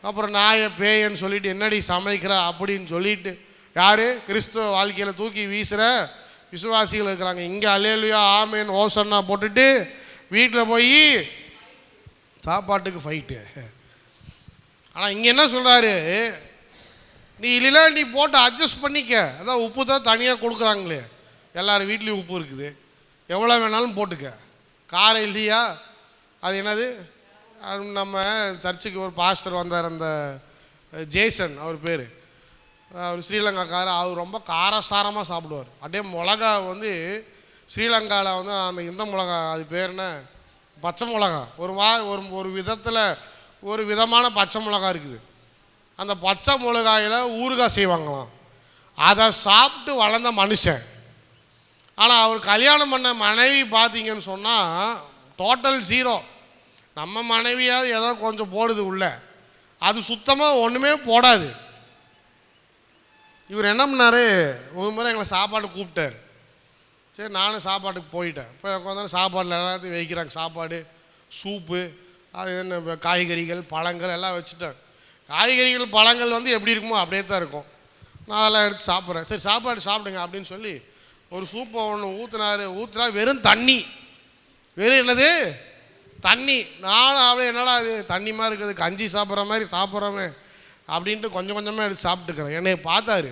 அப்புறம் நாயை பேயன்னு சொல்லிட்டு என்னடி சமைக்கிற அப்படின்னு சொல்லிட்டு யார் கிறிஸ்துவ வாழ்க்கையில் தூக்கி வீசுகிற விசுவாசிகள் இருக்கிறாங்க. இங்கே அல்லேலூயா ஆமேன் ஓசன்னா போட்டுட்டு வீட்டில் போய் சாப்பாட்டுக்கு ஃபைட்டு. ஆனால் இங்கே என்ன சொல்கிறாரு? நீ இல்லைன்னா நீ போட்டு அட்ஜஸ்ட் பண்ணிக்க. அதான் உப்பு தான் தனியாக கொடுக்குறாங்களே, எல்லாரும் வீட்லேயும் உப்பு இருக்குது, எவ்வளோ வேணாலும் போட்டுக்க. காரம் இல்லையா? அது என்னது? நம்ம சர்ச்சுக்கு ஒரு பாஸ்டர் வந்தார், அந்த ஜேசன் அவர் பேர், அவர் ஸ்ரீலங்காக்காரர். அவர் ரொம்ப காரசாரமாக சாப்பிடுவார். அப்படியே மிளகா ஸ்ரீலங்காவில் அந்த இந்த மிளகா, அது பேர் என்ன, பச்சை மிளகா. ஒரு விதத்தில் ஒரு விதமான பச்சை மிளகா இருக்குது. அந்த பச்சை மிளகாயில் ஊறுகாய் செய்வாங்களாம். அதை சாப்பிட்டு வளர்ந்த மனுஷன். ஆனால் அவர் கல்யாணம் பண்ண மனைவி பார்த்தீங்கன்னு சொன்னால் டோட்டல் ஜீரோ. நம்ம மனைவியாவது ஏதோ கொஞ்சம் போடுது உள்ள, அது சுத்தமாக ஒன்றுமே போடாது. இவர் என்ன பண்ணார்? ஒரு முறை எங்களை சாப்பாடு கூப்பிட்டார். சரி, நானும் சாப்பாட்டுக்கு போயிட்டேன். இப்போ கொஞ்சம் சாப்பாட்டில் எல்லாத்தையும் வைக்கிறாங்க, சாப்பாடு சூப்பு அது என்ன காய்கறிகள் பழங்கள் எல்லாம் வச்சுட்டேன். காய்கறிகள் பழங்கள் எப்படி இருக்குமோ அப்படியே தான் இருக்கும். நான் அதெல்லாம் எடுத்து சாப்பிட்றேன். சரி சாப்பாடு சாப்பிடுங்க அப்படின்னு சொல்லி ஒரு சூப்பை ஒன்று ஊற்றுனா வெறும் தண்ணி, வெறும் என்னது தண்ணி. நானும் அப்படியே என்னடா அது தண்ணி மாதிரி இருக்குது, கஞ்சி சாப்பிட்ற மாதிரி சாப்பிட்றோமே அப்படின்ட்டு கொஞ்சம் கொஞ்சமாக எடுத்து சாப்பிட்டுக்கிறேன். என்னை பார்த்தாரு,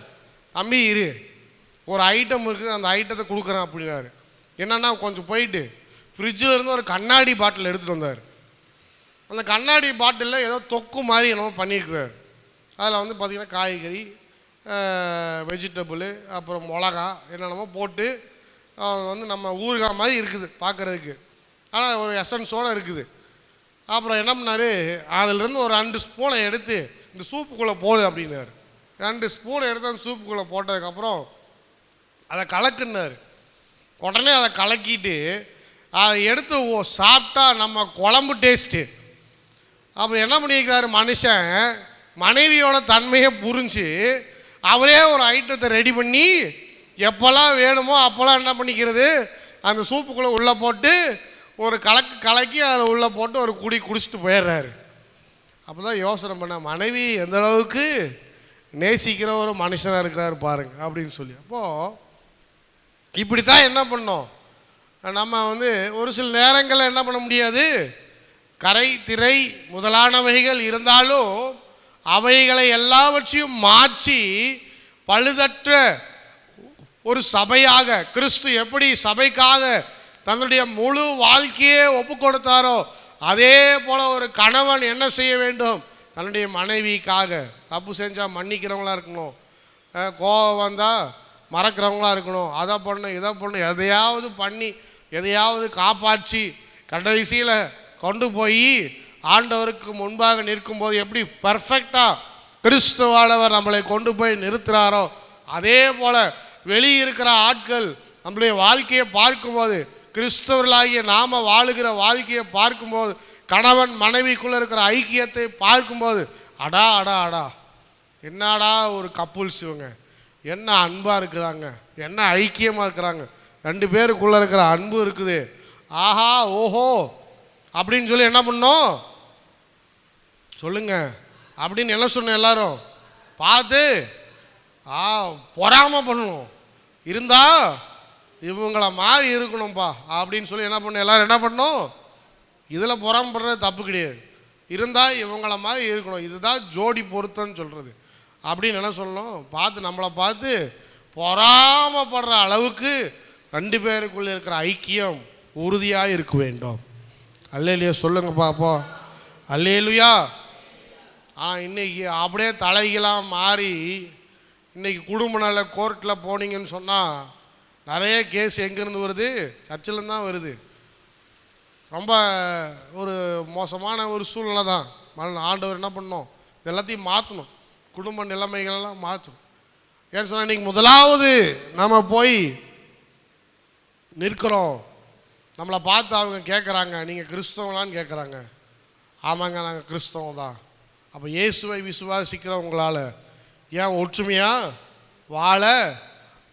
தம்பி இரு, ஒரு ஐட்டம் இருக்குது, அந்த ஐட்டத்தை கொடுக்குறேன் அப்படின்னாரு. என்னென்னா கொஞ்சம் போயிட்டு ஃப்ரிட்ஜில் இருந்து ஒரு கண்ணாடி பாட்டில் எடுத்துகிட்டு வந்தார். அந்த கண்ணாடி பாட்டிலில் ஏதோ தொக்கு மாதிரி என்னமோ பண்ணியிருக்கிறார். அதில் பார்த்திங்கன்னா காய்கறி வெஜிடபிள் அப்புறம் மிளகா என்னென்னமோ போட்டு நம்ம ஊறுகாய் மாதிரி இருக்குது பார்க்குறதுக்கு, ஆனால் ஒரு எசன்ஸோடு இருக்குது. அப்புறம் என்ன பண்ணார், அதிலேருந்து ஒரு 2 ஸ்பூனை எடுத்து இந்த சூப்புக்குள்ளே போடு அப்படின்னாரு. 2 ஸ்பூனை எடுத்து அந்த சூப்புக்குள்ளே போட்டதுக்கப்புறம் அதை கலக்குன்னார். உடனே அதை கலக்கிட்டு அதை எடுத்து சாப்பிட்டா நம்ம குழம்பு டேஸ்ட்டு. அப்புறம் என்ன பண்ணியிருக்கிறாரு மனுஷன், மனைவியோட தன்மையை புரிஞ்சு அவரே ஒரு ஐட்டத்தை ரெடி பண்ணி எப்போல்லாம் வேணுமோ அப்போல்லாம் என்ன பண்ணிக்கிறது, அந்த சூப்புக்குள்ளே உள்ளே போட்டு ஒரு கலக்கி அதில் உள்ளே போட்டு ஒரு குடிச்சிட்டு போயிடுறாரு. அப்போ தான் யோசனை பண்ண, மனைவி எந்த அளவுக்கு நேசிக்கிற ஒரு மனுஷனாக இருக்கிறாரு பாருங்க அப்படின்னு சொல்லி. அப்போது இப்படி தான் என்ன பண்ணோம், நம்ம ஒரு சில நேரங்களில் என்ன பண்ண முடியாது, கரை திரை முதலானவைகள் இருந்தாலும் அவைகளை எல்லாவற்றையும் மாற்றி பழுதற்ற ஒரு சபையாக கிறிஸ்து எப்படி சபைக்காக தன்னுடைய முழு வாழ்க்கையே ஒப்பு கொடுத்தாரோ அதே போல் ஒரு கணவன் என்ன செய்ய வேண்டும், தன்னுடைய மனைவிக்காக தப்பு செஞ்சால் மன்னிக்கிறவங்களா இருக்கணும், கோபம் வந்தால் மறக்கிறவங்களா இருக்கணும், அதை பண்ணணும் இதை பண்ணணும், எதையாவது பண்ணி எதையாவது காப்பாற்றி கடைசியில் கொண்டு போய் ஆண்டவருக்கு முன்பாக நிற்கும்போது எப்படி பர்ஃபெக்டாக கிறிஸ்துவானவர் நம்மளை கொண்டு போய் நிறுத்துகிறாரோ அதே போல் வெளியே இருக்கிற ஆட்கள் நம்மளுடைய வாழ்க்கையை பார்க்கும்போது, கிறிஸ்தவர்களாகிய நாம வாழுகிற வாழ்க்கையை பார்க்கும்போது, கணவன் மனைவிக்குள்ளே இருக்கிற ஐக்கியத்தை பார்க்கும்போது, அடா அடா அடா என்னடா ஒரு கப்புல்ஸ் இவங்க, என்ன அன்பாக இருக்கிறாங்க, என்ன ஐக்கியமாக இருக்கிறாங்க, ரெண்டு பேருக்குள்ளே இருக்கிற அன்பு இருக்குது, ஆஹா ஓஹோ அப்படின்னு சொல்லி என்ன பண்ணோம் சொல்லுங்க அப்படின்னு என்ன சொன்னோம் எல்லாரும் பார்த்து பொறாம பண்ணணும். இருந்தா இவங்கள மாதிரி இருக்கணும்ப்பா அப்படின்னு சொல்லி என்ன பண்ணோம் எல்லாரும் என்ன பண்ணோம். இதில் பொறாமப்படுறது தப்பு கிடையாது. இருந்தால் இவங்கள மாதிரி இருக்கணும், இதுதான் ஜோடி பொருத்தம்னு சொல்கிறது அப்படின்னு என்ன சொல்லணும். பார்த்து நம்மளை பார்த்து பொறாமப்படுற அளவுக்கு ரெண்டு பேருக்குள்ளே இருக்கிற ஐக்கியம் உறுதியாக இருக்க வேண்டும். அல்லேலூயா சொல்லுங்க பாப்போம். அல்லேலூயா. இன்னைக்கு அப்படியே தலைகளாக மாறி இன்றைக்கி குடும்ப நல கோர்ட்டில் போனீங்கன்னு சொன்னால் நிறைய கேஸ் எங்கேருந்து வருது, சர்ச்சிலேருந்து தான் வருது. ரொம்ப ஒரு மோசமான ஒரு சூழ்நிலை தான். ஆண்டவர் என்ன பண்ணணும், இது எல்லாத்தையும் மாற்றணும், குடும்ப நிலைமைகளெல்லாம் மாற்றணும். ஏன்னு சொன்னால் இன்றைக்கி முதலாவது நம்ம போய் நிற்கிறோம், நம்மளை பார்த்து அவங்க கேட்குறாங்க நீங்கள் கிறிஸ்தவங்களான்னு கேட்குறாங்க. ஆமாங்க நாங்கள் கிறிஸ்தவம் தான். அப்போ இயேசுவை விசுவாசிக்கிறவங்களால் ஏன் ஒற்றுமையாக வாழ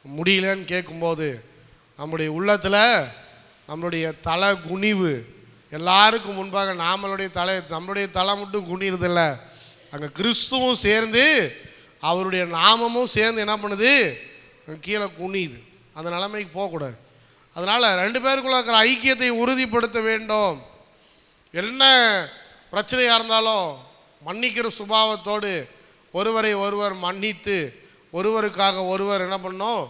முடியலன்னு கேட்கும்போது நம்முடைய உள்ளத்தில் நம்மளுடைய தலை குனிவு, எல்லாருக்கும் முன்பாக நம்மளுடைய தலை மட்டும் குனிறதில்ல, அங்கே கிறிஸ்துவும் சேர்ந்து அவருடைய நாமமும் சேர்ந்து என்ன பண்ணுது, கீழே குனியுது. அந்த நிலைமைக்கு போகக்கூடாது. அதனால் ரெண்டு பேருக்குள்ள இருக்கிற ஐக்கியத்தை உறுதிப்படுத்த வேண்டும். என்ன பிரச்சனையாக இருந்தாலும் மன்னிக்கிற சுபாவத்தோடு ஒருவரை ஒருவர் மன்னித்து ஒருவருக்காக ஒருவர் என்ன பண்ணோம்,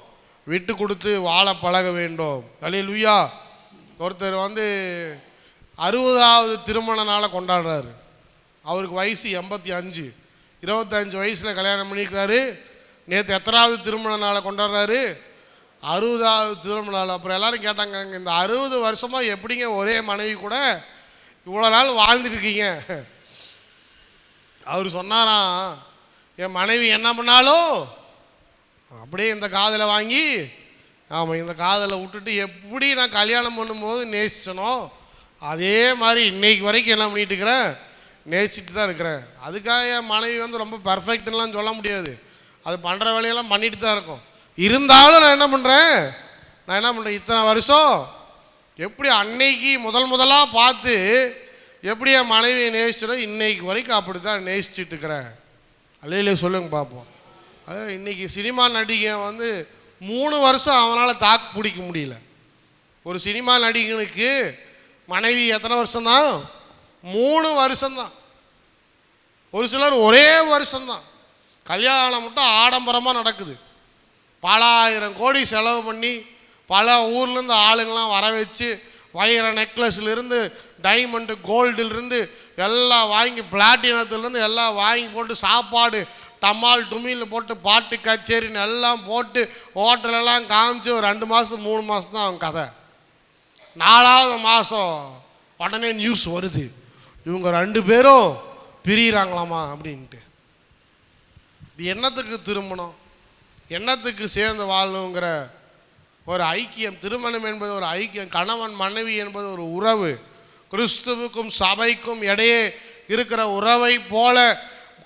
விட்டு கொடுத்து வாழ பழக வேண்டும். அல்லேலூயா. ஒருத்தர் 60வது திருமண நாளை கொண்டாடுறாரு. அவருக்கு வயசு 85, 25 வயசில் கல்யாணம் பண்ணிக்கிறாரு. நேற்று எத்தனாவது திருமண நாளை கொண்டாடுறாரு, 60வது திருமண நாள். அப்புறம் எல்லாரும் கேட்டாங்க, இந்த 60 வருஷமாக எப்படிங்க ஒரே மனைவி கூட இவ்வளோ நாள் வாழ்ந்துட்டுருக்கீங்க. அவர் சொன்னாராம், என் மனைவி என்ன பண்ணாலும் அப்படியே இந்த காதில் வாங்கி, ஆமாம் இந்த காதில் விட்டுட்டு எப்படி நான் கல்யாணம் பண்ணும்போது நேசிச்சனோ அதே மாதிரி இன்னைக்கு வரைக்கும் என்ன பண்ணிட்டு இருக்கிறேன், நேசிச்சுட்டு தான் இருக்கிறேன். அதுக்காக என் மனைவி ரொம்ப பர்ஃபெக்ட்லாம் சொல்ல முடியாது, அது பண்ணுற வேலையெல்லாம் பண்ணிட்டு தான் இருக்கும். இருந்தாலும் நான் என்ன பண்ணுறேன், இத்தனை வருஷம் எப்படி அன்னைக்கு முதலாக பார்த்து எப்படி என் மனைவியை நேசிச்சோ இன்னைக்கு வரைக்கும் அப்படி தான் நேசிச்சுட்டு இருக்கிறேன். அல்லேலூயா சொல்லுங்க பார்ப்போம். அது இன்றைக்கி சினிமா நடிகன் 3 வருஷம் அவனால் தாக்கு பிடிக்க முடியல. ஒரு சினிமா நடிகனுக்கு மனைவி எத்தனை வருஷம்தான், 3 வருஷம்தான். ஒரு சிலர் ஒரே வருஷம்தான். கல்யாணம் மட்டும் ஆடம்பரமாக நடக்குது. பல ஆயிரம் கோடி செலவு பண்ணி பல ஊர்லேருந்து ஆளுங்கள்லாம் வர வச்சு வைர நெக்லஸ்லேருந்து டைமண்டு கோல்டுலேருந்து எல்லாம் வாங்கி, பிளாட்டினத்துலேருந்து எல்லாம் வாங்கி போட்டு சாப்பாடு டமால் டுமில் போட்டு பாட்டு கச்சேரின்னு எல்லாம் போட்டு ஹோட்டலெல்லாம் காமிச்சு ஒரு 2 மாதம் 3 மாதம் தான் அவங்க கதை. 4வது மாதம் உடனே நியூஸ் வருது, இவங்க 2 பேரும் பிரிகிறாங்களாமா அப்படின்ட்டு. இது என்னத்துக்கு திருமணம், என்னத்துக்கு சேர்ந்து வாழணுங்கிற ஒரு ஐக்கியம். திருமணம் என்பது ஒரு ஐக்கியம், கணவன் மனைவி என்பது ஒரு உறவு. கிறிஸ்துவுக்கும் சபைக்கும் இடையே இருக்கிற உறவை போல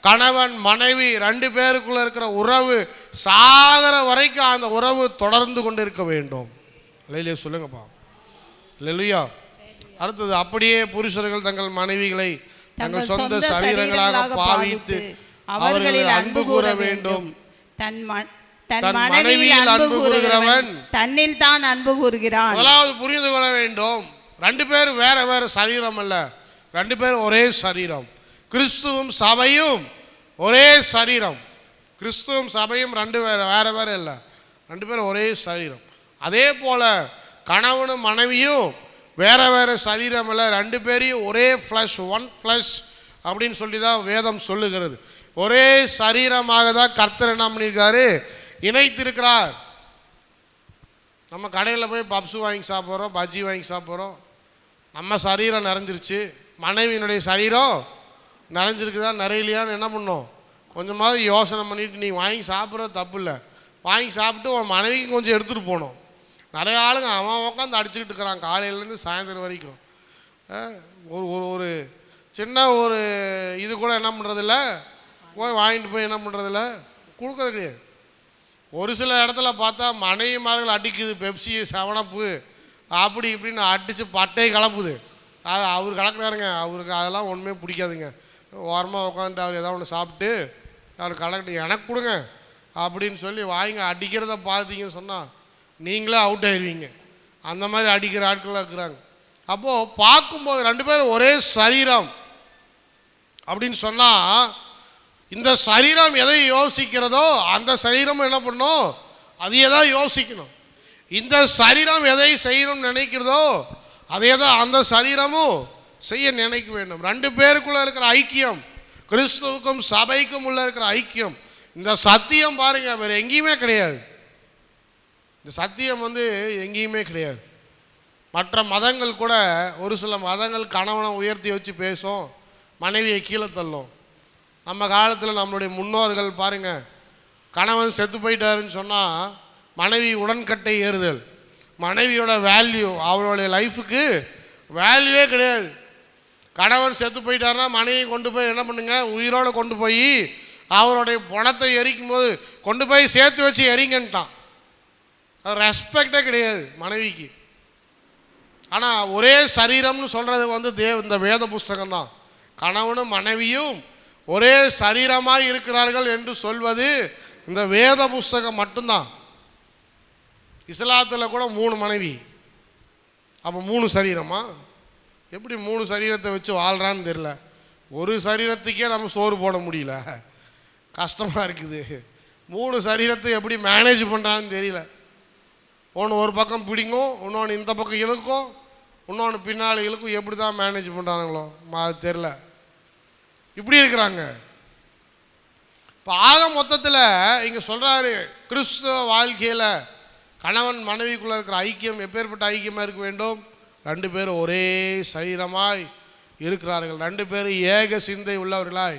கணவன் மனைவி 2 பேருக்குள்ள இருக்கிற உறவு சாகர வரைக்கும் அந்த உறவு தொடர்ந்து கொண்டு இருக்க வேண்டும். அல்லேலூயா சொல்லுங்கப்பா. அல்லேலூயா. அடுத்தது, அப்படியே புருஷர்கள் தங்கள் மனைவிகளை தங்கள் சொந்த சரீரங்களாக பாவித்து அவர்களில் அன்பு கூற வேண்டும். தன் மனைவியில் அன்பு கூறுகிறவன் தன்னில் தான் அன்பு கூறுகிறான். முதலாவது புரிந்து கொள்ள வேண்டும், 2 பேரும் வேற வேற சரீரம் அல்ல, 2 பேரும் ஒரே சரீரம். கிறிஸ்துவும் சபையும் ஒரே சரீரம். கிறிஸ்துவும் சபையும் 2 வேற வேற இல்லை, 2 பேரும் ஒரே சரீரம். அதே போல கணவனும் மனைவியும் வேற வேற சரீரம் இல்லை, 2 பேரையும் ஒரே ஃப்ளஷ், ஒன் ஃப்ளஷ் அப்படின்னு சொல்லி தான் வேதம் சொல்லுகிறது. ஒரே சரீரமாக தான் கர்த்தர் என்ன பண்ணியிருக்காரு, இணைத்திருக்கிறார். நம்ம கடையில் போய் பப்ஸு வாங்கி சாப்பிட்றோம், பஜ்ஜி வாங்கி சாப்பிட்றோம், நம்ம சரீரம் நிறைஞ்சிருச்சு, மனைவியினுடைய சரீரம் நிறைஞ்சிருக்குதா நிறையிலையான்னு என்ன பண்ணோம், கொஞ்சமாவது யோசனை பண்ணிவிட்டு நீ வாங்கி சாப்பிட்றது தப்பு இல்லை, வாங்கி சாப்பிட்டு உன் மனைவிக்கு கொஞ்சம் எடுத்துகிட்டு போகணும். நிறைய ஆளுங்க அவன் உட்காந்து அடிச்சுக்கிட்டு இருக்கிறான் காலையிலேருந்து சாயந்தரம் வரைக்கும். ஒரு ஒரு ஒரு சின்ன ஒரு இது கூட என்ன பண்ணுறதில்ல, போய் வாங்கிட்டு போய் என்ன பண்ணுறதில்ல, கொடுக்கறது கிடையாது. ஒரு சில இடத்துல பார்த்தா மனைவிமார்கள் அடிக்குது, பெப்சி 7 அப்படி இப்படின்னு அடித்து பட்டையை கலப்புது. அது அவர் கலக்குறாருங்க, அவருக்கு அதெல்லாம் ஒன்றுமே பிடிக்காதுங்க. ஓரமாக உட்காந்துட்டு அவர் ஏதாவது ஒன்று சாப்பிட்டு அவர் கலக்கிட்டு எனக்கு கொடுங்க அப்படின்னு சொல்லி வாங்கி அடிக்கிறத பார்த்தீங்கன்னு சொன்னால் நீங்களே அவுட் ஆயிடுவீங்க. அந்த மாதிரி அடிக்கிற ஆட்களாக இருக்கிறாங்க. அப்போது பார்க்கும்போது 2 பேரும் ஒரே சரீரம் அப்படின்னு சொன்னால், இந்த சரீரம் எதை யோசிக்கிறதோ அந்த சரீரமும் என்ன பண்ணணும், அதையே தான் யோசிக்கணும். இந்த சரீரம் எதை செய்யணும்னு நினைக்கிறதோ அதே தான் அந்த சரீரமும் செய்ய நினைக்க வேண்டும். 2 பேருக்குள்ளே இருக்கிற ஐக்கியம், கிறிஸ்துவுக்கும் சபைக்கும் உள்ள இருக்கிற ஐக்கியம், இந்த சத்தியம் பாருங்க வேறு எங்கேயுமே கிடையாது. இந்த சத்தியம் எங்கேயுமே கிடையாது. மற்ற மதங்கள் கூட, ஒரு சில மதங்கள் கணவனை உயர்த்தி வச்சு பேசும், மனைவியை கீழே தள்ளும். நம்ம காலத்தில் நம்மளுடைய முன்னோர்கள் பாருங்கள், கணவன் செத்து போயிட்டாருன்னு சொன்னால் மனைவி உடன்கட்டை ஏறுதல், மனைவியோட வேல்யூ, அவளுடைய லைஃபுக்கு வேல்யூவே கிடையாது. கணவன் செத்து போயிட்டாருன்னா மனைவி கொண்டு போய் என்ன பண்ணுங்க, உயிரோடு கொண்டு போய் அவருடைய பணத்தை எரிக்கும் போது கொண்டு போய் சேர்த்து வச்சு எரிங்கன்ட்டான். அது ரெஸ்பெக்டே கிடையாது மனைவிக்கு. ஆனால் ஒரே சரீரம்னு சொல்கிறது இந்த வேத புஸ்தகம் தான். கணவனும் மனைவியும் ஒரே சரீரமாய் இருக்கிறார்கள் என்று சொல்வது இந்த வேத புஸ்தகம் மட்டும்தான். இஸ்லாத்தில் கூட 3 மனைவி, அப்போ 3 சரீரமா? எப்படி 3 சரீரத்தை வச்சு வாழ்கிறான்னு தெரியல. ஒரு சரீரத்துக்கே நம்ம சோறு போட முடியல, கஷ்டமாக இருக்குது. 3 சரீரத்தை எப்படி மேனேஜ் பண்ணுறான்னு தெரியல. ஒன்று ஒரு பக்கம் பிடிங்கும், இன்னொன்று இந்த பக்கம் இழுக்கும், இன்னொன்று பின்னால் இழுக்கும். எப்படி தான் மேனேஜ் பண்ணுறானுங்களோ அது தெரில, இப்படி இருக்கிறாங்க. இப்போ ஆக மொத்தத்தில் இங்கே சொல்கிறாரு, கிறிஸ்துவ வாழ்க்கையில் கணவன் மனைவிக்குள்ளே இருக்கிற ஐக்கியம் எப்பேற்பட்ட ஐக்கியமாக இருக்க வேண்டும்? 2 பேரும் ஒரே சரீரமாய் இருக்கிறார்கள். 2 பேரும் ஏக சிந்தை உள்ளவர்களாய்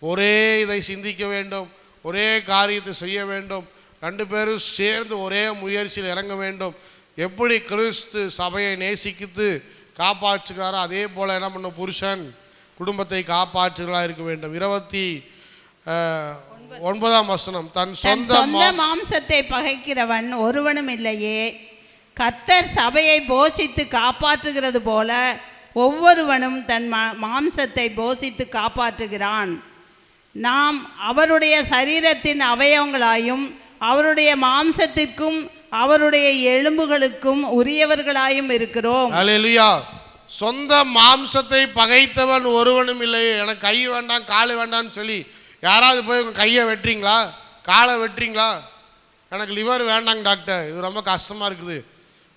ஒரே இதை சிந்திக்க வேண்டும், ஒரே காரியத்தை செய்ய வேண்டும். 2 பேரும் சேர்ந்து ஒரே முயற்சியில் இறங்க வேண்டும். எப்படி கிறிஸ்து சபையை நேசிக்கித்து காப்பாற்றுகிறாரோ அதே போல் என்ன பண்ணும், புருஷன் குடும்பத்தை காப்பாற்றுகிறா இருக்க வேண்டும். 29ஆம் வசனம், தன் சொந்த மாம்சத்தை பகைக்கிறவன் ஒருவனும் இல்லையே, கர்த்தர் சபையை போஷித்து காப்பாற்றுகிறது போல ஒவ்வொருவனும் தன் மாம்சத்தை போஷித்து காப்பாற்றுகிறான். நாம் அவருடைய சரீரத்தின் அவயவங்களாயும் அவருடைய மாம்சத்திற்கும் அவருடைய எலும்புகளுக்கும் உரியவர்களாயும் இருக்கிறோம். அல்லேலூயா. சொந்த மாம்சத்தை பகைத்தவன் ஒருவனும் இல்லையே. எனக்கு கை வேண்டாம் கால் வேண்டாம்னு சொல்லி யாராவது போய் உங்கள் கையை வெட்டுறீங்களா, காலை வெட்டுறீங்களா? எனக்கு லிவர் வேண்டாங்க டாக்டர், இது ரொம்ப கஷ்டமாக இருக்குது,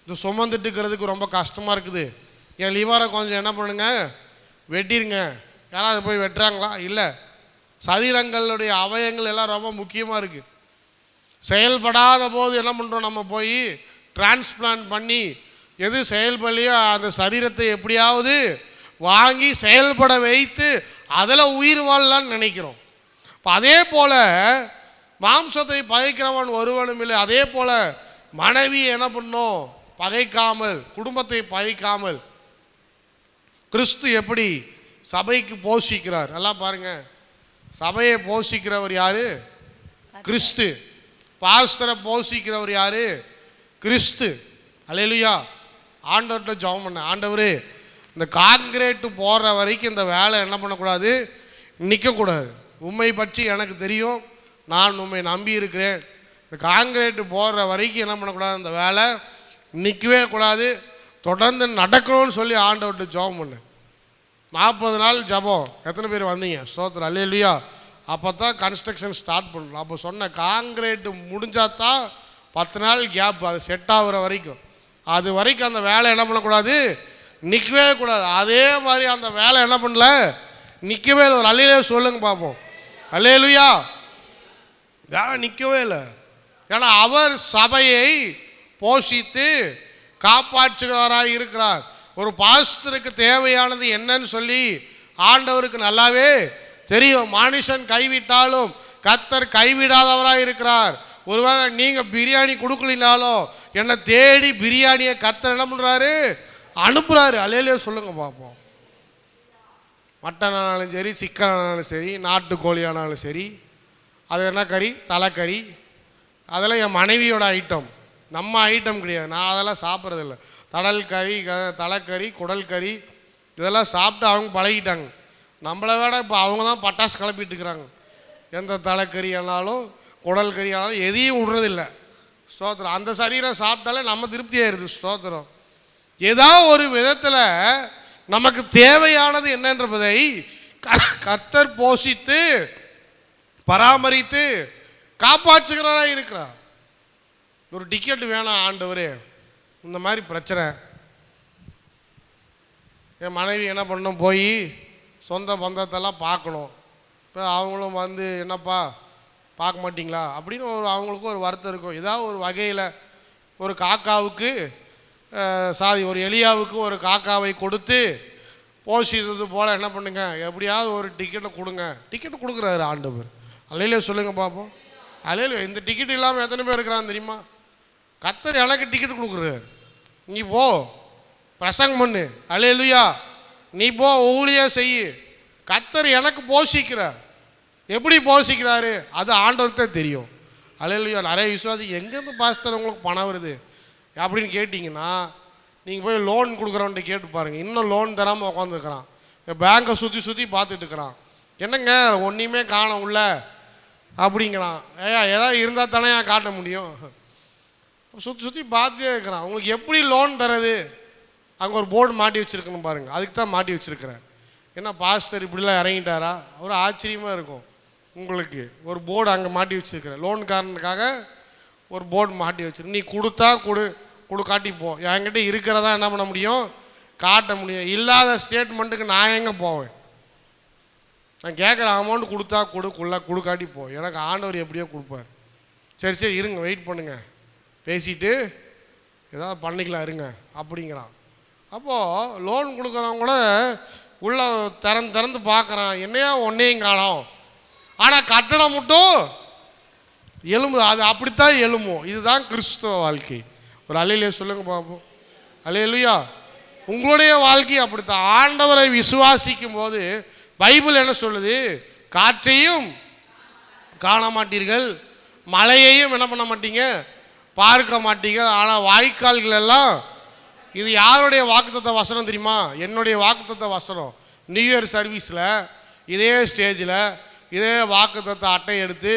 இது சுமந்துட்டுக்கிறதுக்கு ரொம்ப கஷ்டமாக இருக்குது, என் லிவரை கொஞ்சம் என்ன பண்ணுங்க வெட்டிருங்க. யாராவது போய் வெட்டுறாங்களா? இல்லை. சரீரங்களுடைய அவயங்கள் எல்லாம் ரொம்ப முக்கியமாக இருக்குது. செயல்படாத போது என்ன பண்ணுறோம், நம்ம போய் டிரான்ஸ்பிளான்ட் பண்ணி எது செயல்படலையோ அந்த சரீரத்தை எப்படியாவது வாங்கி செயல்பட வைத்து அதில் உயிர் வாழலான்னு நினைக்கிறோம். இப்போ அதே போல் மாம்சத்தை பகைக்கிறவன் ஒருவனும் இல்லை. அதே போல் மனைவி என்ன பண்ணும், பகைக்காமல், குடும்பத்தை பகைக்காமல் கிறிஸ்து எப்படி சபைக்கு போஷிக்கிறார். எல்லாம் பாருங்கள், சபையை போஷிக்கிறவர் யார்? கிறிஸ்து. பாஸ்டரை போஷிக்கிறவர் யார்? கிறிஸ்து. அல்லேலூயா. ஆண்டவர்கிட்ட ஜெபம் பண்ண, ஆண்டவரே இந்த கான்கிரீட்டு போடுற வரைக்கும் இந்த வேலை என்ன பண்ணக்கூடாது, நிற்கக்கூடாது. உண்மை பற்றி எனக்கு தெரியும், நான் உண்மை நம்பி இருக்கிறேன். இந்த கான்கிரீட்டு போடுற வரைக்கும் என்ன பண்ணக்கூடாது, இந்த வேலை நிற்கவே கூடாது, தொடர்ந்து நடக்கணும்னு சொல்லி ஆண்டவர்கிட்ட ஜெபம் பண்ணேன். 40 நாள் ஜெபம். எத்தனை பேர் வந்தீங்க? ஸ்தோத்திரம், அல்லேலூயா. அப்போ தான் கன்ஸ்ட்ரக்ஷன் ஸ்டார்ட் பண்ணலாம். அப்போ சொன்ன கான்கிரீட்டு முடிஞ்சால் தான் 10 நாள் கேப், அது செட் ஆகுற வரைக்கும், அது வரைக்கும் அந்த வேலை என்ன பண்ணக்கூடாது, நிற்கவே கூடாது. அதே மாதிரி அந்த வேலை என்ன பண்ணல, நிற்கவே இல்லை. ஒரு அல்லேலூயா சொல்லுங்க பார்ப்போம். அல்லேலூயா. நிற்கவே இல்லை. ஏன்னா அவர் சபையை போஷித்து காப்பாற்றுகிறவராக இருக்கிறார். ஒரு பாஸ்டருக்கு தேவையானது என்னன்னு சொல்லி ஆண்டவருக்கு நல்லாவே தெரியும். மனுஷன் கைவிட்டாலும் கர்த்தர் கைவிடாதவராக இருக்கிறார். ஒருவேளை நீங்கள் பிரியாணி கொடுக்கலினாலும் என்னை தேடி பிரியாணியை கர்த்தர் என்ன பண்ணுறாரு, அனுப்புகிறாரு. அல்லேலூயா சொல்லுங்க பார்ப்போம். மட்டன் ஆனாலும் சரி, சிக்கன் ஆனாலும் சரி, நாட்டுக்கோழி ஆனாலும் சரி, அது என்ன கறி, தலைக்கறி, அதெல்லாம் என் மனைவியோட ஐட்டம், நம்ம ஐட்டம் கிடையாது. நான் அதெல்லாம் சாப்பிட்றதில்ல. தடல் கறி, தலைக்கறி, குடல் கறி இதெல்லாம் சாப்பிட்டு அவங்க பழகிட்டாங்க. நம்மளை விட இப்போ அவங்க தான் பட்டாசு கிளப்பிட்டு இருக்கிறாங்க. எந்த தலைக்கறி ஆனாலும் குடல் கறி ஆனாலும் எதையும் விடுறதில்லை. ஸ்தோத்திரம். அந்த சரீரம் சாப்பிட்டாலே நம்ம திருப்தி ஆயிடுது. ஸ்தோத்திரம். ஏதாவது ஒரு விதத்தில் நமக்கு தேவையானது என்னன்றதை கர்த்தர் போஷித்து பராமரித்து காப்பாற்றுகிறவராக இருக்கிறார். ஒரு டிக்கெட் வேணாம் ஆண்டவரே, இந்த மாதிரி பிரச்சனை, என் மனைவி என்ன பண்ணணும், போய் சொந்த பந்தத்தெல்லாம் பார்க்கணும். இப்போ அவங்களும் வந்து என்னப்பா பார்க்க மாட்டிங்களா அப்படின்னு அவங்களுக்கும் ஒரு வருத்தம் இருக்கும். ஏதாவது ஒரு வகையில் ஒரு காக்காவுக்கு ஒரு எலியாவுக்கு ஒரு காக்காவை கொடுத்து போஷித்தது போல் என்ன பண்ணுங்க, எப்படியாவது ஒரு டிக்கெட்டை கொடுங்க. டிக்கெட்டு கொடுக்குறாரு ஆண்டவர். அல்லேலூயா சொல்லுங்க பார்ப்போம். அல்லேலூயா. இந்த டிக்கெட் இல்லாமல் எத்தனை பேர் இருக்கிறான்னு தெரியுமா? கர்த்தர் எனக்கு டிக்கெட் கொடுக்குறாரு. நீ போ பிரசங்கம் பண்ணு, அல்லேலூயா, நீ போ ஊழியம் செய்யு. கர்த்தர் எனக்கு போஷிக்கிறார். எப்படி போஷிக்கிறாரு அது ஆண்டவர்கிட்ட தெரியும். அல்லேலூயா. நிறைய விசுவாசி எங்கேருந்து பாஸ்டர் உங்களுக்கு பணம் வருது அப்படின்னு கேட்டிங்கன்னா, நீங்கள் போய் லோன் கொடுக்குறவன்ட்டு கேட்டு பாருங்கள். இன்னும் லோன் தராமல் உட்காந்துருக்குறான். பேங்கை சுற்றி சுற்றி பார்த்துட்டு இருக்கிறான். என்னங்க ஒன்றையுமே காண உள்ள அப்படிங்கிறான். ஏதாவது இருந்தால் தானே காட்ட முடியும். சுற்றி சுற்றி பார்த்துட்டே இருக்கிறான். உங்களுக்கு எப்படி லோன் தரது? அங்கே ஒரு போர்டு மாட்டி வச்சுருக்கணும் பாருங்கள். அதுக்கு தான் மாட்டி வச்சுருக்கிறேன். ஏன்னா பாஸ்டர் இப்படிலாம் இறங்கிட்டாரா ஒரு ஆச்சரியமாக இருக்கும் உங்களுக்கு. ஒரு போர்டு அங்கே மாட்டி வச்சுருக்கிறேன். லோன்காரனுக்காக ஒரு போர்டு மாட்டி வச்சுருக்கு. நீ கொடுத்தா கொடு காட்டிப்போ. என்கிட்ட இருக்கிறதா என்ன பண்ண முடியும், காட்ட முடியும். இல்லாத ஸ்டேட்மெண்ட்டுக்கு நான் எங்கே போவேன்? நான் கேட்குற அமௌண்ட் கொடுத்தா கொடு காட்டிப்போ. எனக்கு ஆண்டவர் எப்படியோ கொடுப்பார். சரி இருங்க, வெயிட் பண்ணுங்க, பேசிட்டு ஏதாவது பண்ணிக்கலாம் இருங்க அப்படிங்கிறான். அப்போது லோன் கொடுக்குறவங்க கூட உள்ள திறந்து பார்க்குறான், என்னையா ஒன்றையும் காணோம். ஆனால் கட்டணம் மட்டும் எலும்பு, அது அப்படித்தான் எலும்பும். இதுதான் கிறிஸ்தவ வாழ்க்கை. ஒரு அல்லேலூயா சொல்லுங்க பார்ப்போம். அல்லேலூயா. உங்களுடைய வாழ்க்கை அப்படித்தான். ஆண்டவரை விசுவாசிக்கும் போது பைபிள் என்ன சொல்லுது? காற்றையும் காண மாட்டீர்கள், மழையையும் என்ன பண்ண மாட்டீங்க, பார்க்க மாட்டீங்க, ஆனால் வாய்க்கால்கள் எல்லாம். இது யாருடைய வாக்குத்தத்த வசனம் தெரியுமா? என்னுடைய வாக்குத்தத்த வசனம். நியூ இயர் சர்வீஸில் இதே ஸ்டேஜில் இதே வாக்குத்தத்த அட்டை எடுத்து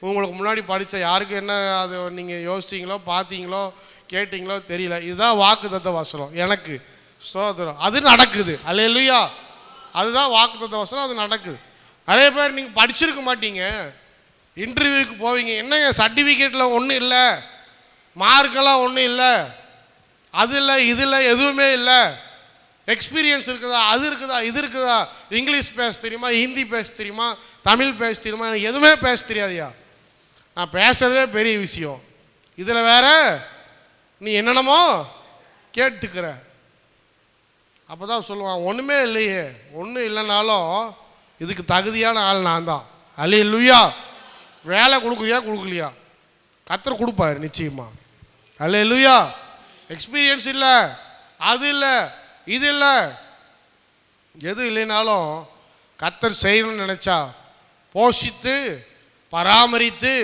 உங்களுக்கு முன்னாடி படித்த யாருக்கு என்ன அது நீங்கள் யோசிச்சிங்களோ பார்த்தீங்களோ கேட்டிங்களோ தெரியல. இதுதான் வாக்குத்தத்த வசனம் எனக்கு. ஸ்தோத்திரம். அது நடக்குது. அல்லேலூயா. அதுதான் வாக்குத்தத்த வசனம், அது நடக்குது. நிறைய பேர் நீங்கள் படிச்சிருக்க மாட்டீங்க, இன்டர்வியூக்கு போவீங்க, என்னங்க சர்டிஃபிகேட்டில் ஒன்றும் இல்லை, மார்க்கெல்லாம் ஒன்றும் இல்லை, அது இல்லை இது இல்லை, எதுவுமே இல்லை. எக்ஸ்பீரியன்ஸ் இருக்குதா, அது இருக்குதா, இது இருக்குதா, இங்கிலீஷ் பேச தெரியுமா, ஹிந்தி பேச தெரியுமா, தமிழ் பேச தெரியுமா? எனக்கு எதுவுமே பேச தெரியாதுயா. நான் பேசுகிறதே பெரிய விஷயம், இதில் வேற நீ என்னென்னமோ கேட்டுக்கிற. அப்போ தான் சொல்லுவான், ஒன்றுமே இல்லையே. ஒன்றும் இல்லைனாலும் இதுக்கு தகுதியான ஆள் நான் தான். அல்லேலூயா. வேலை கொடுக்கலையா கர்த்தர் கொடுப்பாரு நிச்சயமாக. அல்லேலூயா. எக்ஸ்பீரியன்ஸ் இல்லை, அது இல்லை, இது இல்லை, எது இல்லைனாலும் கர்த்தர் செய்யணும்னு நினச்சா போஷித்து பராமரித்து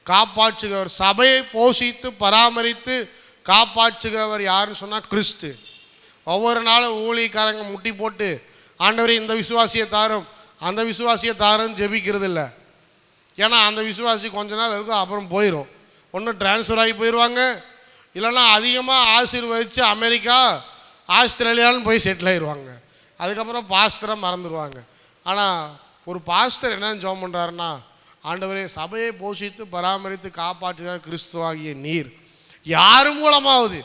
காப்பாற்றுகிறவர். சபையை போஷித்து பராமரித்து காப்பாற்றுகிறவர் யாருன்னு சொன்னால் கிறிஸ்து. ஒவ்வொரு நாளும் ஊழியக்காரங்க முட்டி போட்டு ஆண்டவரே இந்த விசுவாசியை தாரும் அந்த விசுவாசியை தாருன்னு ஜெபிக்கிறது இல்லை. ஏன்னா அந்த விசுவாசி கொஞ்ச நாள் இருக்கும், அப்புறம் போயிடும். ஒன்று டிரான்ஸ்ஃபர் ஆகி போயிடுவாங்க, இல்லைன்னா அதிகமாக ஆசீர்வதித்து அமெரிக்கா ஆஸ்திரேலியான்னு போய் செட்டில் ஆயிடுவாங்க. அதுக்கப்புறம் பாஸ்டரை மறந்துடுவாங்க. ஆனால் ஒரு பாஸ்டர் என்னன்னு ஜெபம் பண்ணுறாருன்னா, ஆண்டவரே சபையை போஷித்து பராமரித்து காப்பாற்றுகிற கிறிஸ்துவாகிய நீர். யார் மூலமாவது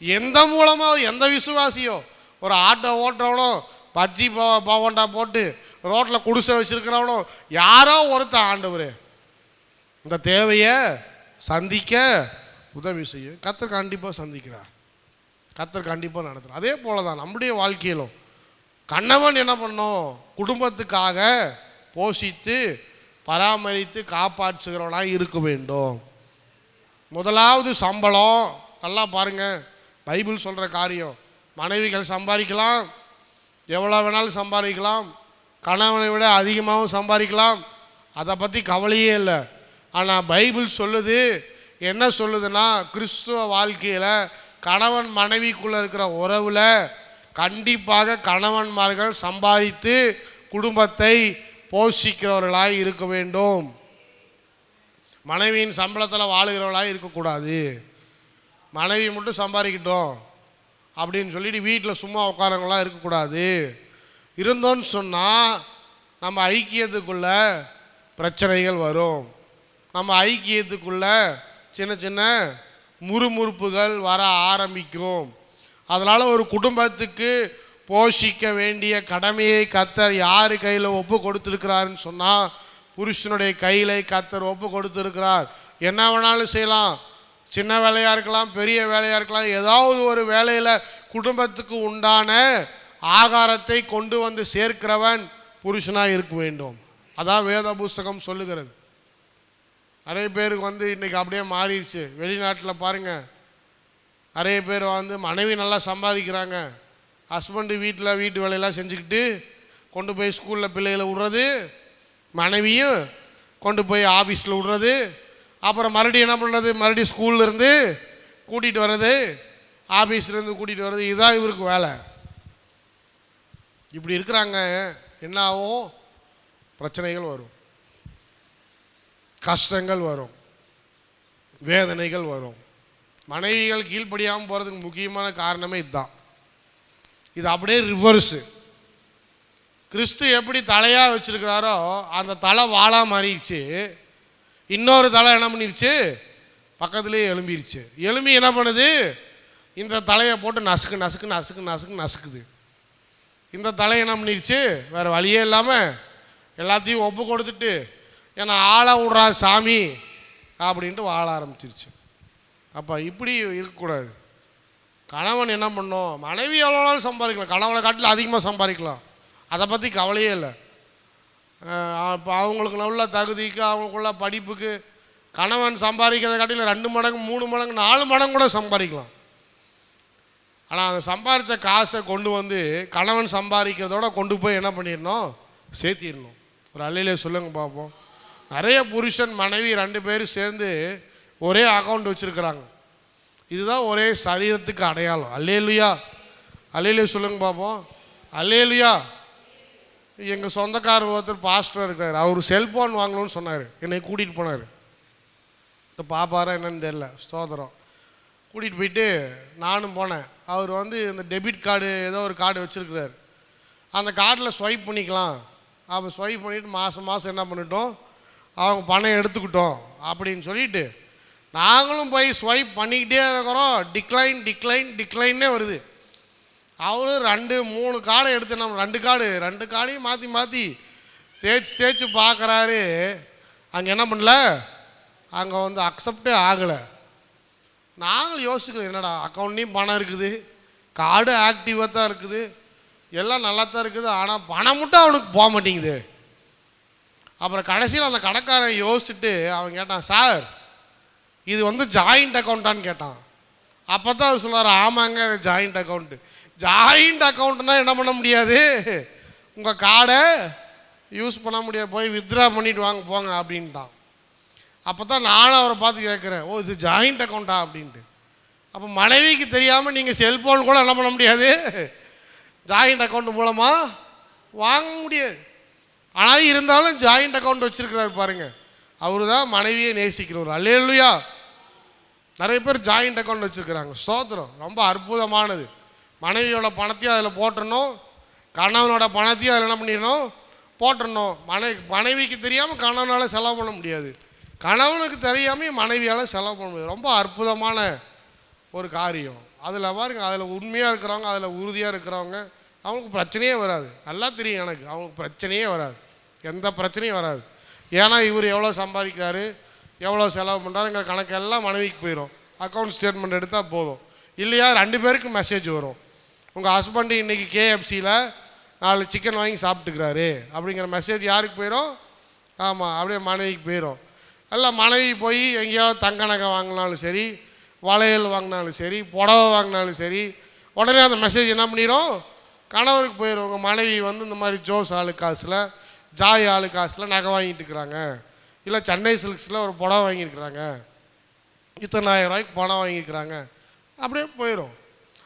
எந்த மூலமாவது எந்த விசுவாசியோ, ஒரு ஆட்டோ ஓட்டுறவனோ, பஜ்ஜி பவண்டா போட்டு ரோட்டில் குடிசை வச்சுருக்கிறவனோ, யாரோ ஒருத்தன் ஆண்டவரே இந்த தேவையை சந்திக்க உதவி செய்ய கர்த்தர் கண்டிப்பாக சந்திக்கிறார். கர்த்தர் கண்டிப்பாக நடத்துகிறார். அதே போல தான் நம்முடைய வாழ்க்கையிலும் கணவன் என்ன பண்ணோம், குடும்பத்துக்காக போஷித்து பராமரித்து காப்பாற்றுகிறவனாக இருக்க வேண்டும். முதலாவது சம்பளம். நல்லா பாருங்கள், பைபிள் சொல்கிற காரியம். மனைவிகள் சம்பாதிக்கலாம், எவ்வளோ வேணாலும் சம்பாதிக்கலாம், கணவனை விட அதிகமாகவும் சம்பாதிக்கலாம், அதை பற்றி கவலையே இல்லை. ஆனால் பைபிள் சொல்லுது, என்ன சொல்லுதுன்னா, கிறிஸ்துவ வாழ்க்கையில் கணவன் மனைவிக்குள்ளே இருக்கிற உறவில் கண்டிப்பாக கணவன்மார்கள் சம்பாதித்து குடும்பத்தை போஷிக்கிறவர்களாய் இருக்க வேண்டும். மனைவியின் சம்பளத்தில் வாழுகிறவர்களாக இருக்கக்கூடாது. மனைவி மட்டும் சம்பாதிக்கட்டும் அப்படின்னு சொல்லிட்டு வீட்டில் சும்மா உட்காரவங்களாம் இருக்கக்கூடாது. இருந்தோன்னு சொன்னால் நம்ம ஐக்கியத்துக்குள்ள பிரச்சனைகள் வரும். நம்ம ஐக்கியத்துக்குள்ள சின்ன சின்ன முறுமுறுப்புகள் வர ஆரம்பிக்கும். அதனால் ஒரு குடும்பத்துக்கு போஷிக்க வேண்டிய கடமையை கர்த்தர் யார் கையில் ஒப்பு கொடுத்துருக்கிறாருன்னு சொன்னால், புருஷனுடைய கையில் கர்த்தர் ஒப்பு கொடுத்துருக்கிறார். என்ன வேணாலும் செய்யலாம், சின்ன வேலையாக இருக்கலாம், பெரிய வேலையாக இருக்கலாம், ஏதாவது ஒரு வேலையில் குடும்பத்துக்கு உண்டான ஆகாரத்தை கொண்டு வந்து சேர்க்கிறவன் புருஷனாக இருக்க வேண்டும். அதான் வேத புஸ்தகம் சொல்லுகிறது. நிறைய பேருக்கு இன்றைக்கி அப்படியே மாறிடுச்சு. வெளிநாட்டில் பாருங்கள், நிறைய பேர் மனைவி நல்லா சம்பாதிக்கிறாங்க, ஹஸ்பண்டு வீட்டு வேலையெல்லாம் செஞ்சுக்கிட்டு கொண்டு போய் ஸ்கூலில் பிள்ளைகளை விடுறது, மனைவியும் கொண்டு போய் ஆஃபீஸில் விடுறது, அப்புறம் மறுபடியும் என்ன பண்ணுறது, மறுபடியும் ஸ்கூல்லேருந்து கூட்டிகிட்டு வர்றது, ஆஃபீஸ்லேருந்து கூட்டிகிட்டு வர்றது, இதுதான் இவருக்கு வேலை. இப்படி இருக்கிறாங்க. என்ன ஆகும்? பிரச்சனைகள் வரும், கஷ்டங்கள் வரும், வேதனைகள் வரும். மனைவிகள் கீழ்ப்படியாமல் போகிறதுக்கு முக்கியமான காரணமே இதுதான். இது அப்படியே ரிவர்ஸு. கிறிஸ்து எப்படி தலையாக வச்சுருக்கிறாரோ அந்த தலை வாழா மாறிடுச்சு. இன்னொரு தலை என்ன பண்ணிடுச்சு, பக்கத்துலேயே எழும்பிடுச்சு. எழும்பி என்ன பண்ணுது, இந்த தலையை போட்டு நசுக்கு நசுக்கு நசுக்கு நசுக்கு நசுக்குது. இந்த தலையை என்ன பண்ணிடுச்சு, வேறு வழியே இல்லாமல் எல்லாத்தையும் ஒப்பு கொடுத்துட்டு ஏன்னா ஆளை விட்றா சாமி அப்படின்ட்டு வாழ ஆரம்பிச்சிருச்சு. அப்போ இப்படி இருக்கக்கூடாது. கணவன் என்ன பண்ணோம், மனைவி எவ்வளோ நாள் சம்பாதிக்கலாம், கணவனை காட்டில் அதிகமாக சம்பாதிக்கலாம், அதை பற்றி கவலையே இல்லை. இப்போ அவங்களுக்கு நல்ல தகுதிக்கு அவங்களுக்குள்ள படிப்புக்கு கணவன் சம்பாதிக்கிறத காட்டில் 2 மடங்கு 3 மடங்கு 4 மடங்கு கூட சம்பாதிக்கலாம். ஆனால் அந்த சம்பாதிச்ச காசை கொண்டு வந்து கணவன் சம்பாதிக்கிறதோட கொண்டு போய் என்ன பண்ணிடணும், சேர்த்திடணும். ஒரு அல்லையிலே சொல்லுங்க பார்ப்போம். நிறைய புருஷன் மனைவி 2 பேரும் சேர்ந்து ஒரே அக்கௌண்ட் வச்சுருக்கிறாங்க. இதுதான் ஒரே சரீரத்துக்கு அடையாளம். அல்லேலுயா, அல்லேலுயா சொல்லுங்க பார்ப்போம். அல்லேலுயா. எங்கள் சொந்தக்காரர் ஒருத்தர் பாஸ்டர் இருக்கார். அவர் செல்ஃபோன் வாங்கணும்னு சொன்னார், என்னை கூட்டிகிட்டு போனார். இப்போ பாப்பாரா என்னன்னு தெரில, ஸ்தோத்திரம். கூட்டிகிட்டு போயிட்டு நானும் போனேன். அவர் இந்த டெபிட் கார்டு ஏதோ ஒரு கார்டு வச்சுருக்கிறார். அந்த கார்டில் ஸ்வைப் பண்ணிக்கலாம். அப்போ ஸ்வைப் பண்ணிவிட்டு மாதம் மாதம் என்ன பண்ணிட்டோம், அவங்க பணம் எடுத்துக்கிட்டோம் அப்படின்னு சொல்லிட்டு நாங்களும் போய் ஸ்வைப் பண்ணிக்கிட்டே இருக்கிறோம். டிக்ளைன் டிக்ளைன் டிக்ளைன்னே வருது. அவரு 2-3 கார்டை எடுத்து நம்ம 2 கார்டையும் மாற்றி மாற்றி தேய்ச்சி பார்க்குறாரு. அங்கே என்ன பண்ணல, அங்கே அக்செப்டே ஆகலை. நாங்களும் யோசிக்கிறோம், என்னடா அக்கௌண்ட்லேயும் பணம் இருக்குது, கார்டு ஆக்டிவாக தான் இருக்குது, எல்லாம் நல்லா தான் இருக்குது, ஆனால் பணம் மட்டும் அவனுக்கு போக மாட்டேங்குது. அப்புறம் கடைசியில் அந்த கடைக்காரன் யோசிச்சுட்டு அவன் கேட்டான், சார் இது ஜாயிண்ட் அக்கௌண்ட்டான்னு கேட்டான். அப்போ தான் அவர் சொல்லுவார், ஆமாங்க இது ஜாயிண்ட் அக்கௌண்ட்டு. ஜாயிண்ட் அக்கௌண்ட்னா என்ன பண்ண முடியாது, உங்கள் கார்டை யூஸ் பண்ண முடியாது, போய் வித்ட்ரா பண்ணிவிட்டு வாங்க போங்க அப்படின்ட்டான். அப்போ தான் நானும் அவரை பார்த்து கேட்குறேன், ஓ இது ஜாயிண்ட் அக்கௌண்ட்டா அப்படின்ட்டு. அப்போ மனைவிக்கு தெரியாமல் நீங்கள் செல்ஃபோன் கூட என்ன பண்ண முடியாது, ஜாயிண்ட் அக்கௌண்ட் மூலமாக வாங்க முடியாது. ஆனால் இருந்தாலும் ஜாயிண்ட் அக்கௌண்ட் வச்சுருக்கிறாரு பாருங்கள். அவரு தான் மனைவியை நேசிக்கிறவர். அல்லேலூயா. நிறைய பேர் ஜாயிண்ட் அக்கௌண்ட் வச்சுருக்கிறாங்க. ஸ்தோத்திரம். ரொம்ப அற்புதமானது. மனைவியோட பணத்தையும் அதில் போட்டுடணும், கணவனோட பணத்தையும் அதில் என்ன பண்ணிடணும், போட்டுடணும். மனைவிக்கு தெரியாமல் கணவனால் செலவு பண்ண முடியாது, கணவனுக்கு தெரியாமல் மனைவியால் செலவு பண்ண முடியாது. ரொம்ப அற்புதமான ஒரு காரியம். அதில் பாருங்க, அதில் உண்மையாக இருக்கிறவங்க, அதில் உறுதியாக இருக்கிறவங்க, அவங்களுக்கு பிரச்சனையே வராது. நல்லா தெரியும் எனக்கு, அவங்களுக்கு பிரச்சனையே வராது, எந்த பிரச்சனையும் வராது. ஏன்னா இவர் எவ்வளோ சம்பாதிக்கிறாரு, எவ்வளோ செலவு பண்ணுறாருங்கிற கணக்கெல்லாம் மனைவிக்கு போயிடும். அக்கௌண்ட் ஸ்டேட்மெண்ட் எடுத்தால் போதும். இல்லையா 2 பேருக்கு மெசேஜ் வரும், உங்கள் ஹஸ்பண்டு இன்றைக்கி KFCயில் 4 சிக்கன் வாங்கி சாப்பிட்டுக்கிறாரு அப்படிங்கிற மெசேஜ் யாருக்கு போயிடும், ஆமாம் அப்படியே மனைவிக்கு போயிடும். அல்ல மனைவி போய் எங்கேயாவது தங்க நகை வாங்கினாலும் சரி, வளையல் வாங்கினாலும் சரி, புடவை வாங்கினாலும் சரி, உடனே அந்த மெசேஜ் என்ன பண்ணிடும், கணவருக்கு போயிடும். உங்கள் மனைவி வந்து இந்த மாதிரி ஜோஸ் ஆளு காசில், ஜாய் ஆளு காசில் நகை வாங்கிட்டு இருக்கிறாங்க, இல்லை சென்னை சில்க்ஸில் ஒரு புடவை வாங்கியிருக்கிறாங்க, இத்தனை ஆயிரம் ரூபாய்க்கு பணம் வாங்கியிருக்கிறாங்க, அப்படியே போயிடும்.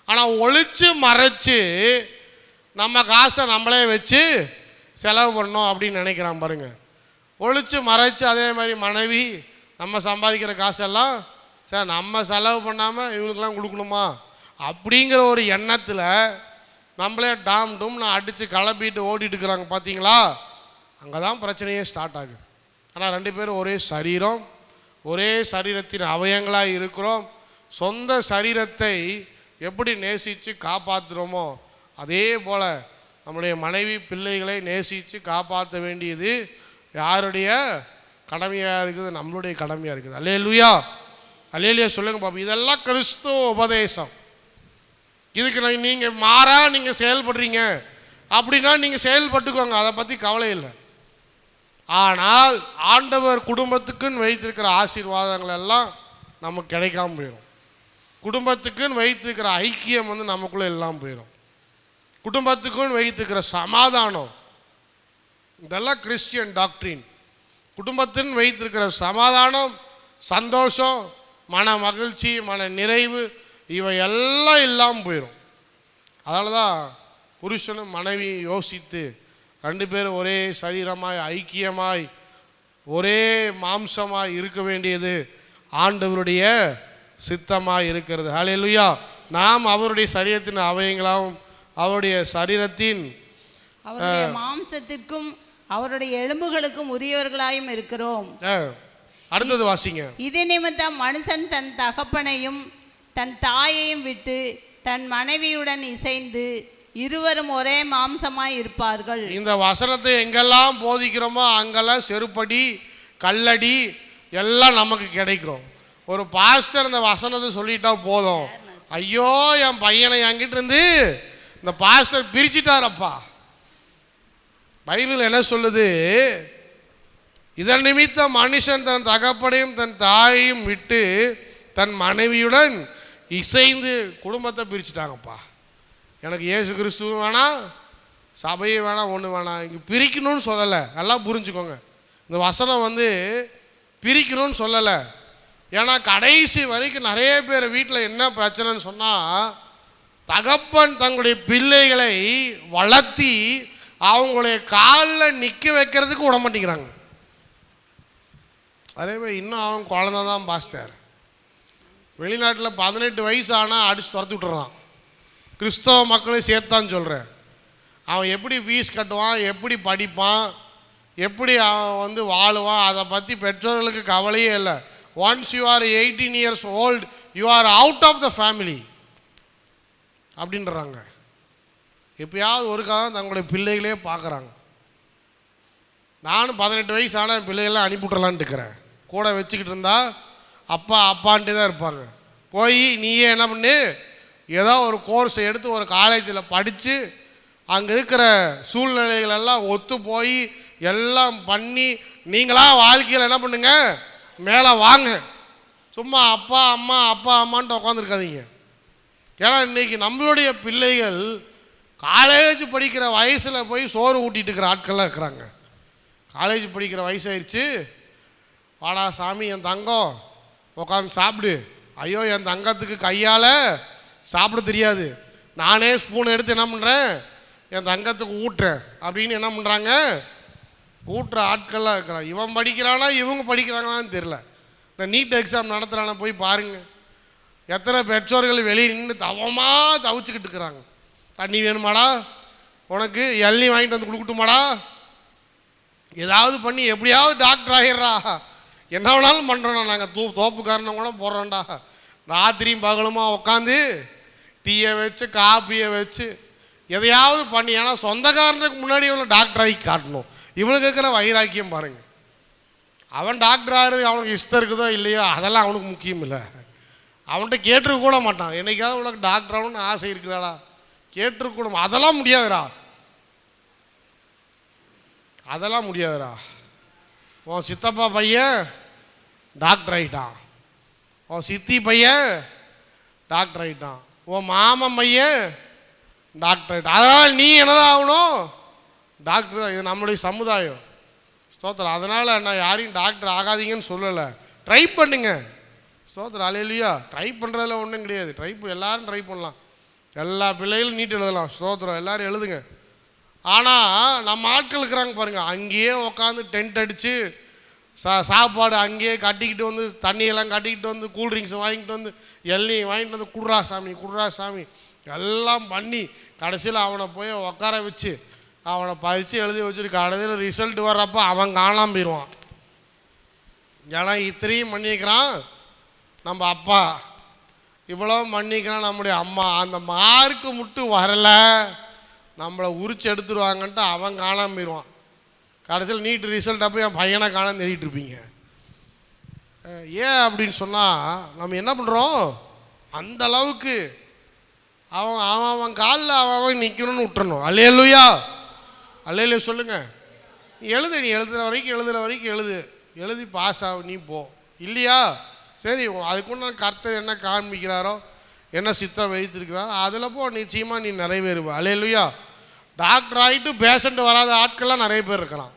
ஆனால் ஒழிச்சு மறைச்சு நம்ம காசை நம்மளே வச்சு செலவு பண்ணோம் அப்படின்னு நினைக்கிறான் பாருங்க. ஒழிச்சு மறைச்சு அதே மாதிரி மனைவி நம்ம சம்பாதிக்கிற காசெல்லாம் சார் நம்ம செலவு பண்ணாமல் இவங்களுக்கெல்லாம் கொடுக்கணுமா அப்படிங்கிற ஒரு எண்ணத்தில் நம்மளே டாம் டூம் நான் அடித்து கிளப்பிட்டு ஓடிட்டு இருக்கிறாங்க. பார்த்தீங்களா, அங்கே தான் பிரச்சனையே ஸ்டார்ட் ஆகுது. ஆனால் 2 பேரும் ஒரே சரீரம், ஒரே சரீரத்தின் அவயங்களாக இருக்கிறோம். சொந்த சரீரத்தை எப்படி நேசித்து காப்பாற்றுறோமோ அதே போல் நம்முடைய மனைவி பிள்ளைகளை நேசித்து காப்பாற்ற வேண்டியது யாருடைய கடமையாக இருக்குது? நம்மளுடைய கடமையாக இருக்குது. அல்லேலூயா, அல்லேலூயா சொல்லுங்க பாப்பா. இதெல்லாம் கிறிஸ்துவ உபதேசம். இதுக்கு நீங்கள் மாறாக நீங்கள் செயல்படுறீங்க அப்படின்னா நீங்கள் செயல்பட்டுக்கோங்க, அதை பற்றி கவலை இல்லை. ஆனால் ஆண்டவர் குடும்பத்துக்குன்னு வைத்திருக்கிற ஆசீர்வாதங்கள் எல்லாம் நமக்கு கிடைக்காம போயிடும். குடும்பத்துக்குன்னு வைத்திருக்கிற ஐக்கியம் வந்து நமக்குள்ளே எல்லாம் போயிடும். குடும்பத்துக்குன்னு வைத்திருக்கிற சமாதானம், இதெல்லாம் கிறிஸ்டியன் டாக்ட்ரின். குடும்பத்தின் வைத்திருக்கிற சமாதானம், சந்தோஷம், மன மகிழ்ச்சி, மன நிறைவு, இவை எல்லாம் இல்லாமல் போயிடும். அதனால தான் புருஷனும் மனைவி யோசித்து 2 பேரும் ஒரே சரீரமாய் ஐக்கியமாய் ஒரே மாம்சமாய் இருக்க வேண்டியது ஆண்டவருடைய சித்தமாய் இருக்கிறது. ஹல்லேலூயா. நாம் அவருடைய சரீரத்தின் அவயங்களாகவும் அவருடைய சரீரத்தின் அவருடைய மாம்சத்திற்கும் அவருடைய எலும்புகளுக்கும் உரியவர்களாயும் இருக்கிறோம். அடுத்தது வாசிங்க. இது நிமித்தம் மனுஷன் தன் தகப்பனையும் தன் தாயையும் விட்டு தன் மனைவியுடன் இசைந்து இருவரும் ஒரே மாம்சமாய் இருப்பார்கள். இந்த வசனத்தை எங்கெல்லாம் போதிக்கிறோமோ அங்கெல்லாம் செருப்படி கல்லடி எல்லாம் நமக்கு கிடைக்கும். ஒரு பாஸ்டர் இந்த வசனத்தை சொல்லிட்டா போதும், ஐயோ என் பையனை என்கிட்ட இருந்து இந்த பாஸ்டர் பிரிச்சுட்டாரப்பா. பைபிள் என்ன சொல்லுது? இதன் நிமித்தம் மனுஷன் தன் தகப்பனையும் தன் தாயையும் விட்டு தன் மனைவியுடன் இசைந்து குடும்பத்தை பிரிச்சுட்டாங்கப்பா. எனக்கு இயேசு கிறிஸ்துவும் வேணாம், சபையும் வேணாம், ஒன்று வேணாம். இங்கே பிரிக்கணும்னு சொல்லலை, நல்லா புரிஞ்சுக்கோங்க. இந்த வசனம் வந்து பிரிக்கணும்னு சொல்லலை. ஏன்னா கடைசி வரைக்கும் நிறைய பேர் வீட்டில் என்ன பிரச்சனைன்னு சொன்னால், தகப்பன் தங்களுடைய பிள்ளைகளை வளர்த்தி அவங்களுடைய காலில் நிற்க வைக்கிறதுக்கு விட மாட்டேங்கிறாங்க. அதே மாதிரி இன்னும் அவன் குழந்தை தான் பாஸ்டர். வெளிநாட்டில் 18 வயசு ஆனால் அடித்து துரத்து விட்டுறான். கிறிஸ்தவ மக்களையும் சேர்த்தான்னு சொல்கிறேன். அவன் எப்படி ஃபீஸ் கட்டுவான், எப்படி படிப்பான், எப்படி அவன் வந்து வாழுவான், அதை பற்றி பெற்றோர்களுக்கு கவலையே இல்லை. Once you are 18 years old you are out of the family அப்படின்றாங்க. எப்பயாவது ஒருக்காக தான் தங்களுடைய பிள்ளைகளே பார்க்குறாங்க. நானும் 18 வயசு ஆனால் என் பிள்ளைகள்லாம் அனுப்பிவிட்றலான்ட்டு இருக்கிறேன். கூட வச்சுக்கிட்டு இருந்தா அப்பா அப்பான்ட்டு தான் இருப்பாங்க. போய் நீயே என்ன பண்ணு, ஏதோ ஒரு கோர்ஸை எடுத்து ஒரு காலேஜில் படித்து அங்கே இருக்கிற சூழ்நிலைகளெல்லாம் ஒத்து போய் எல்லாம் பண்ணி நீங்களாக வாழ்க்கையில் என்ன பண்ணுங்க, மேலே வாங்க. சும்மா அப்பா அம்மா அப்பா அம்மான்ட்டு உட்காந்துருக்காதீங்க. ஏன்னா இன்றைக்கி நம்மளுடைய பிள்ளைகள் காலேஜ் படிக்கிற வயசில் போய் சோறு ஊட்டிகிட்டு இருக்கிற ஆட்கள்லாம் இருக்கிறாங்க. காலேஜ் படிக்கிற வயசாகிடுச்சு, வாடா சாமி என் தங்கம் உட்காந்து சாப்பிடு. ஐயோ என் தங்கத்துக்கு கையால் சாப்பிட தெரியாது, நானே ஸ்பூன் எடுத்து என்ன பண்ணுறேன் என் தங்கத்துக்கு ஊட்டுறேன் அப்படின்னு என்ன பண்ணுறாங்க, ஊட்டுற ஆட்கள்லாம் இருக்கிறாங்க. இவன் படிக்கிறானா இவங்க படிக்கிறாங்களான்னு தெரில. இந்த நீட் எக்ஸாம் நடத்துகிறானா போய் பாருங்கள். எத்தனை பெற்றோர்கள் வெளியே நின்று தவமாக தவிச்சுக்கிட்டு இருக்கிறாங்க. தண்ணி வேணுமாடா, உனக்கு இளநீ வாங்கிட்டு வந்து கொடுக்கட்டுமாடா, ஏதாவது பண்ணி எப்படியாவது டாக்டர் ஆகிடுறா, என்ன வேணாலும் பண்ணுறோண்ணா, நாங்கள் தோப்புக்காரனை கூட போடுறோம்டா. ராத்திரியும் பகலுமா உட்காந்து டீயை வச்சு காப்பியை வச்சு எதையாவது பண்ணி, ஏன்னா சொந்தக்காரனுக்கு முன்னாடி இவனை டாக்டர் ஆகி காட்டணும். இவனுக்கு இருக்கிற வைராக்கியம் பாருங்கள். அவன் டாக்டர் ஆகிறது அவனுக்கு இஷ்டம் இருக்குதோ இல்லையோ அதெல்லாம் அவனுக்கு முக்கியம் இல்லை. அவன்கிட்ட கேட்டுருக்க கூட மாட்டான், என்னைக்காவது உனக்கு டாக்டர் ஆகணும்னு ஆசை இருக்குதாடா, கேட்டுருக்கூடும். அதெல்லாம் முடியாதுடா, அதெல்லாம் முடியாதுடா. உன் சித்தப்பா பையன் டாக்டர் ஆகிட்டான். உன் சித்தி பையன் டாக்டர் ஆகிட்டான். உன் மாமன் பையன் டாக்டர் ஆகிட்டான். அதனால் நீ என்னதான் ஆகணும்? டாக்டர் தான். இது நம்முடைய சமுதாயம். ஸ்தோத்திரம். அதனால் நான் யாரையும் டாக்டர் ஆகாதீங்கன்னு சொல்லலை. ட்ரை பண்ணுங்க. ஸ்தோத்திரம். அல்லேலூயா. ட்ரை பண்ணுறதுல ஒன்றும் கிடையாது. எல்லாரும் ட்ரை பண்ணலாம். எல்லா பிள்ளைகளும் நீட் எழுதலாம். ஸ்தோத்திரம். எல்லோரும் எழுதுங்க. ஆனால் நம்ம ஆட்கள் இருக்கிறாங்க பாருங்கள், அங்கேயே உட்காந்து டென்ட் அடித்து சாப்பாடு அங்கேயே கட்டிக்கிட்டு வந்து, தண்ணியெல்லாம் கட்டிக்கிட்டு வந்து, கூல்ட்ரிங்க்ஸ் வாங்கிட்டு வந்து, எல்லையும் வாங்கிட்டு வந்து, குடுறா சாமி எல்லாம் பண்ணி கடைசியில் அவனை போய் உட்கார வச்சு அவனை பறித்து எழுதி வச்சுட்டு கடைசியில் ரிசல்ட் வர்றப்போ அவன் காணாமல் போயிடுவான். ஏன்னா இத்தனையும் பண்ணிக்கிறான் நம்ம அப்பா, இவ்வளோ பண்ணிக்கிறான் நம்முடைய அம்மா. அந்த மார்க்கு மட்டும் வரலை, நம்மளை உரிச்சு எடுத்துருவாங்கன்ட்டு அவன் காணாமல் போயிடுவான். கடைசியில் நீட் ரிசல்ட் அப்போ என் பையனை காணாம தேடிட்டு இருப்பீங்க. ஏன் அப்படின்னு சொன்னால், நம்ம என்ன பண்ணுறோம், அந்த அளவுக்கு அவன் காலில் அவன் நிற்கணும்னு விட்டுறணும். அல்லேலூயா. அல்லேலூயா சொல்லுங்கள். நீ எழுதுகிற வரைக்கும் எழுதி பாஸ் ஆகும். நீ போ. இல்லையா, சரி, அதுக்குன்னு கர்த்தர் என்ன காண்பிக்கிறாரோ, என்ன சித்தம் வைத்திருக்கிறாரோ அதில் போ. நிச்சயமாக நீ நிறைவேறுவ. அல்லேலூயா. டாக்டர் ஆகிட்டு பேஷண்ட்டு வராத ஆட்கள்லாம் நிறைய பேர் இருக்கிறான்.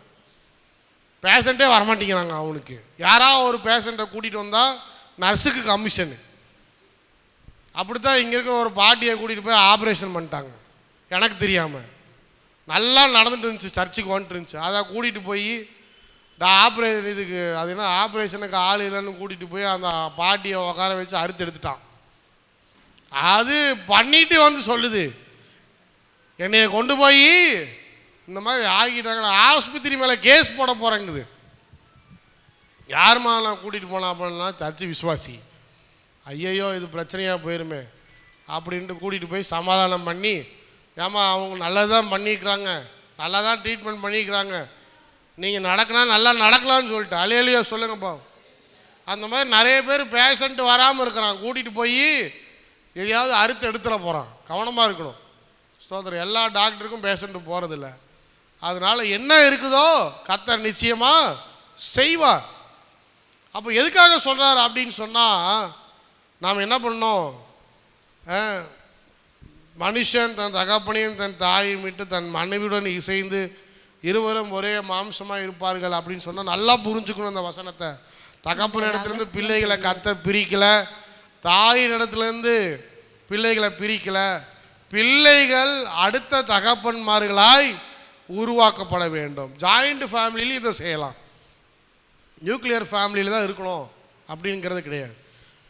பேஷண்ட்டே வரமாட்டேங்கிறாங்க அவனுக்கு. யாராவது ஒரு பேஷண்ட்டை கூட்டிகிட்டு வந்தால் நர்ஸுக்கு கமிஷனு. அப்படித்தான் இங்கே இருக்கிற ஒரு பாட்டியை கூட்டிகிட்டு போய் ஆப்ரேஷன் பண்ணிட்டாங்க. எனக்கு தெரியாமல் நல்லா நடந்துட்டு இருந்துச்சு, சர்ச்சுக்கு வந்துட்டு இருந்துச்சு. அதை கூட்டிகிட்டு போய் இதுக்கு அது என்ன ஆப்ரேஷனுக்கு ஆள் இல்லைன்னு கூட்டிகிட்டு போய் அந்த பாட்டியை உட்கார வச்சு அறுத்து எடுத்துட்டான். அது பண்ணிட்டு வந்து சொல்லுது, என்னைய கொண்டு போய் இந்த மாதிரி ஆகிட்டாங்க, ஆஸ்பத்திரி மேலே கேஸ் போட போகிறேங்குது. யாருமா நான் கூட்டிகிட்டு போனா அப்படின்னா சர்ச்சு விசுவாசி. ஐயையோ இது பிரச்சனையாக போயிருமே அப்படின்ட்டு கூட்டிகிட்டு போய் சமாதானம் பண்ணி, ஏமா அவங்க நல்லா தான் பண்ணிக்கிறாங்க, நல்லா தான் ட்ரீட்மெண்ட் பண்ணிக்கிறாங்க, நீங்கள் நல்லா நடக்கலான்னு சொல்லிட்டு. அல்லேலூயா சொல்லுங்கப்பா. அந்த மாதிரி நிறைய பேர் பேஷண்ட்டு வராமல் இருக்கிறான், கூட்டிகிட்டு போய் எதையாவது அறுத்து எடுத்துட போகிறான். கவனமாக இருக்கணும். ஸ்தோத்திரம். எல்லா டாக்டருக்கும் பேஷண்ட்டு போகிறதில்ல. அதனால் என்ன இருக்குதோ கர்த்தர் நிச்சயமாக செய்வார். அப்போ எதுக்காக சொல்கிறார் அப்படின்னு சொன்னால், நாம் என்ன பண்ணோம், மனுஷன் தன் தகப்பனையும் தன் தாயையும் விட்டு தன் மனைவியுடன் இசைந்து இருவரும் ஒரே மாம்சமாக இருப்பார்கள் அப்படின்னு சொன்னால் நல்லா புரிஞ்சுக்கணும் அந்த வசனத்தை. தகப்பன் இடத்துலேருந்து பிள்ளைகளை கர்த்தர் பிரிக்கலை, தாயின் இடத்துலேருந்து பிள்ளைகளை பிரிக்கலை. பிள்ளைகள் அடுத்த தகப்பன்மார்களாய் உருவாக்கப்பட வேண்டும். ஜாயிண்ட் ஃபேமிலியில் இதை செய்யலாம். நியூக்ளியர் ஃபேமிலியில் தான் இருக்கணும் அப்படிங்கிறது கிடையாது.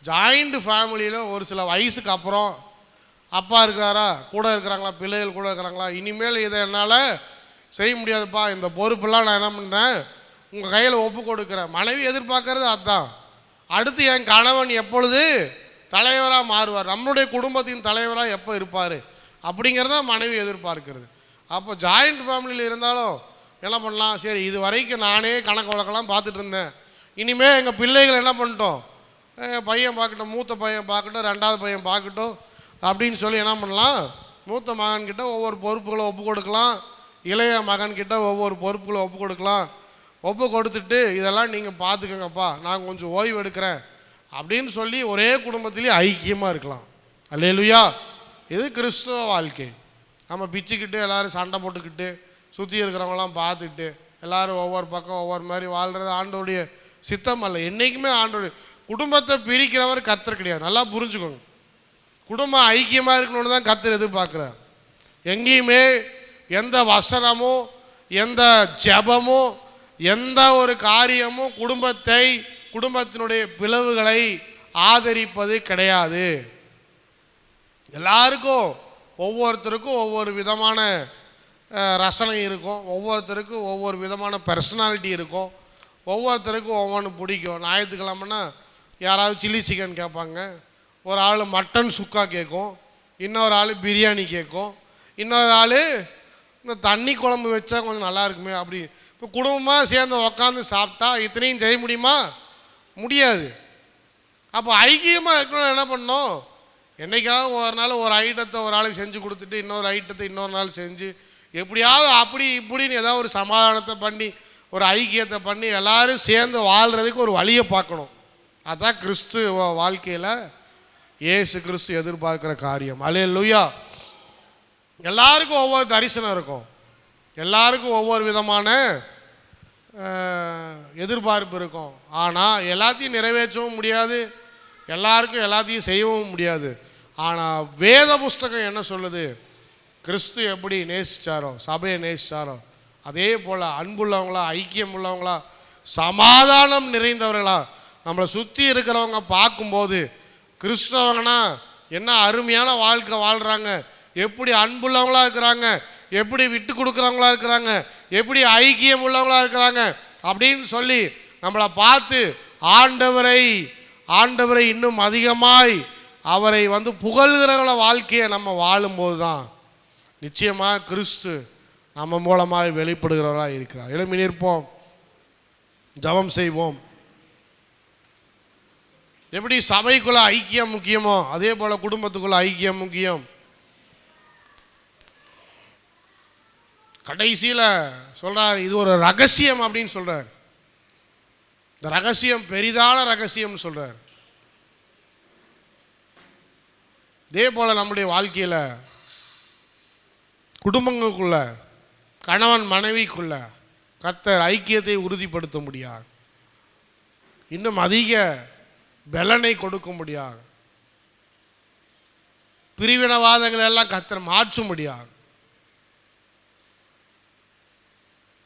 ஜாயிண்ட் ஃபேமிலியில் ஒரு சில வயசுக்கு அப்புறம் அப்பா இருக்கிறாரா, கூட இருக்கிறாங்களா, பிள்ளைகள் கூட இருக்கிறாங்களா, இனிமேல் இதை என்னால் செய்ய முடியாதுப்பா, இந்த பொறுப்பெல்லாம் நான் என்ன பண்ணுறேன் உங்கள் கையில் ஒப்பு கொடுக்குறேன். மனைவி எதிர்பார்க்கறது அதுதான். அடுத்து என் கணவன் எப்பொழுது தலைவராக மாறுவார், நம்மளுடைய குடும்பத்தின் தலைவராக எப்போ இருப்பார் அப்படிங்கிறத மனைவி எதிர்பார்க்கிறது. அப்போ ஜாயிண்ட் ஃபேமிலியில் இருந்தாலும் என்ன பண்ணலாம், சரி இது வரைக்கும் நானே கணக்கு வழக்கெல்லாம் பார்த்துட்டு இருந்தேன், இனிமேல் எங்கள் பிள்ளைகள் என்ன பண்ணிட்டோம், பையன் பார்க்கட்டும், மூத்த பையன் பார்க்கட்டும், ரெண்டாவது பையன் பார்க்கட்டும் அப்படின்னு சொல்லி என்ன பண்ணலாம், மூத்த மகன்கிட்ட ஒவ்வொரு பொறுப்புகளை ஒப்பு கொடுக்கலாம், இளைய மகன்கிட்ட ஒவ்வொரு பொறுப்புகளை ஒப்பு கொடுக்கலாம். ஒப்பு கொடுத்துட்டு இதெல்லாம் நீங்கள் பார்த்துக்கோங்கப்பா, நான் கொஞ்சம் ஓய்வு எடுக்கிறேன் அப்படின்னு சொல்லி ஒரே குடும்பத்திலேயே ஐக்கியமாக இருக்கலாம். அல்லேலூயா. இது கிறிஸ்துவ வாழ்க்கை. நம்ம பிச்சுக்கிட்டு எல்லோரும் சண்டை போட்டுக்கிட்டு சுற்றி இருக்கிறவங்களாம் பார்த்துக்கிட்டு எல்லோரும் ஒவ்வொரு பக்கம் ஒவ்வொரு மாதிரி வாழ்கிறது ஆண்டோடைய சித்தம் அல்ல. என்றைக்குமே ஆண்டோடைய குடும்பத்தை பிரிக்கிறவர் கர்த்தர் கிடையாது. நல்லா புரிஞ்சுக்கோங்க. குடும்பம் ஐக்கியமாக இருக்கணும்னு தான் கர்த்தர் எதிர்பார்க்குறார். எங்கேயுமே எந்த வசனமோ எந்த ஜெபமோ எந்த ஒரு காரியமும் குடும்பத்தினுடைய பிளவுகளை ஆதரிப்பது கிடையாது. எல்லாருக்கும் ஒவ்வொருத்தருக்கும் ஒவ்வொரு விதமான ரசனை இருக்கும், ஒவ்வொருத்தருக்கும் ஒவ்வொரு விதமான பர்சனாலிட்டி இருக்கும், ஒவ்வொருத்தருக்கும் ஒவ்வொன்று பிடிக்கும். ஞாயிற்றுக்கிழமைன்னா யாராவது சில்லி சிக்கன் கேட்பாங்க, ஒரு ஆள் மட்டன் சுக்கா கேட்கும், இன்னொரு ஆள் பிரியாணி கேட்கும், இன்னொரு ஆள் இந்த தண்ணி குழம்பு வச்சா கொஞ்சம் நல்லா இருக்குமே அப்படி. இப்போ குடும்பமாக சேர்ந்து உக்காந்து சாப்பிட்டா இத்தனையும் செய்ய முடியுமா? முடியாது. அப்போ ஐக்கியமாக இருக்கணும். என்ன பண்ணணும், என்றைக்காவது ஒரு நாள் ஒரு ஐட்டத்தை ஒரு ஆளுக்கு செஞ்சு கொடுத்துட்டு இன்னொரு ஐட்டத்தை இன்னொரு நாள் செஞ்சு எப்படியாவது அப்படி இப்படின்னு ஏதாவது ஒரு சமாதானத்தை பண்ணி ஒரு ஐக்கியத்தை பண்ணி எல்லோரும் சேர்ந்து வாழ்கிறதுக்கு ஒரு வழியை பார்க்கணும். அதான் கிறிஸ்துவ வாழ்க்கையில் இயேசு கிறிஸ்து எதிர்பார்க்கிற காரியம். அல்லேலூயா. எல்லாருக்கும் ஒவ்வொரு தரிசனம் இருக்கும், எல்லாருக்கும் ஒவ்வொரு விதமான எதிர்பார்ப்பு இருக்கும். ஆனால் எல்லாத்தையும் நிறைவேற்றவும் முடியாது, எல்லாருக்கும் எல்லாத்தையும் செய்யவும் முடியாது. ஆனால் வேத புஸ்தகம் என்ன சொல்லுது? கிறிஸ்து எப்படி நேசித்தாரோ, சபையை நேசித்தாரோ, அதே போல் அன்புள்ளவங்களா, ஐக்கியம் உள்ளவங்களா, சமாதானம் நிறைந்தவர்களா நம்மளை சுற்றி இருக்கிறவங்க பார்க்கும்போது கிறிஸ்தவங்கன்னா என்ன அருமையான வாழ்க்கை வாழ்கிறாங்க, எப்படி அன்புள்ளவங்களா இருக்கிறாங்க, எப்படி விட்டு கொடுக்குறவங்களா இருக்கிறாங்க, எப்படி ஐக்கியம் உள்ளவங்களா இருக்கிறாங்க அப்படின்னு சொல்லி நம்மளை பார்த்து ஆண்டவரை இன்னும் அதிகமாய் அவரை புகழ்கிறவங்கள வாழ்க்கையை நம்ம வாழும்போது தான் நிச்சயமாக கிறிஸ்து நம்ம மூலமாக வெளிப்படுகிறவர்களாக இருக்கிறார். எழும்பி நிற்போம், ஜெபம் செய்வோம். எப்படி சபைக்குள்ள ஐக்கியம் முக்கியமோ அதே போல குடும்பத்துக்குள்ள ஐக்கியம் முக்கியம். கடைசியில் சொல்றார், இது ஒரு ரகசியம் அப்படின்னு சொல்றார். இந்த ரகசியம் பெரிதான ரகசியம் சொல்றார். இதே போல நம்முடைய வாழ்க்கையில் குடும்பங்களுக்குள்ள, கணவன் மனைவிக்குள்ள கர்த்தர் ஐக்கியத்தை உறுதிப்படுத்த முடியாது, இன்னும் அதிக பலனை கொடுக்க முடியாது, பிரிவினவாதங்கள் எல்லாம் கர்த்தர் மாற்ற முடியாது.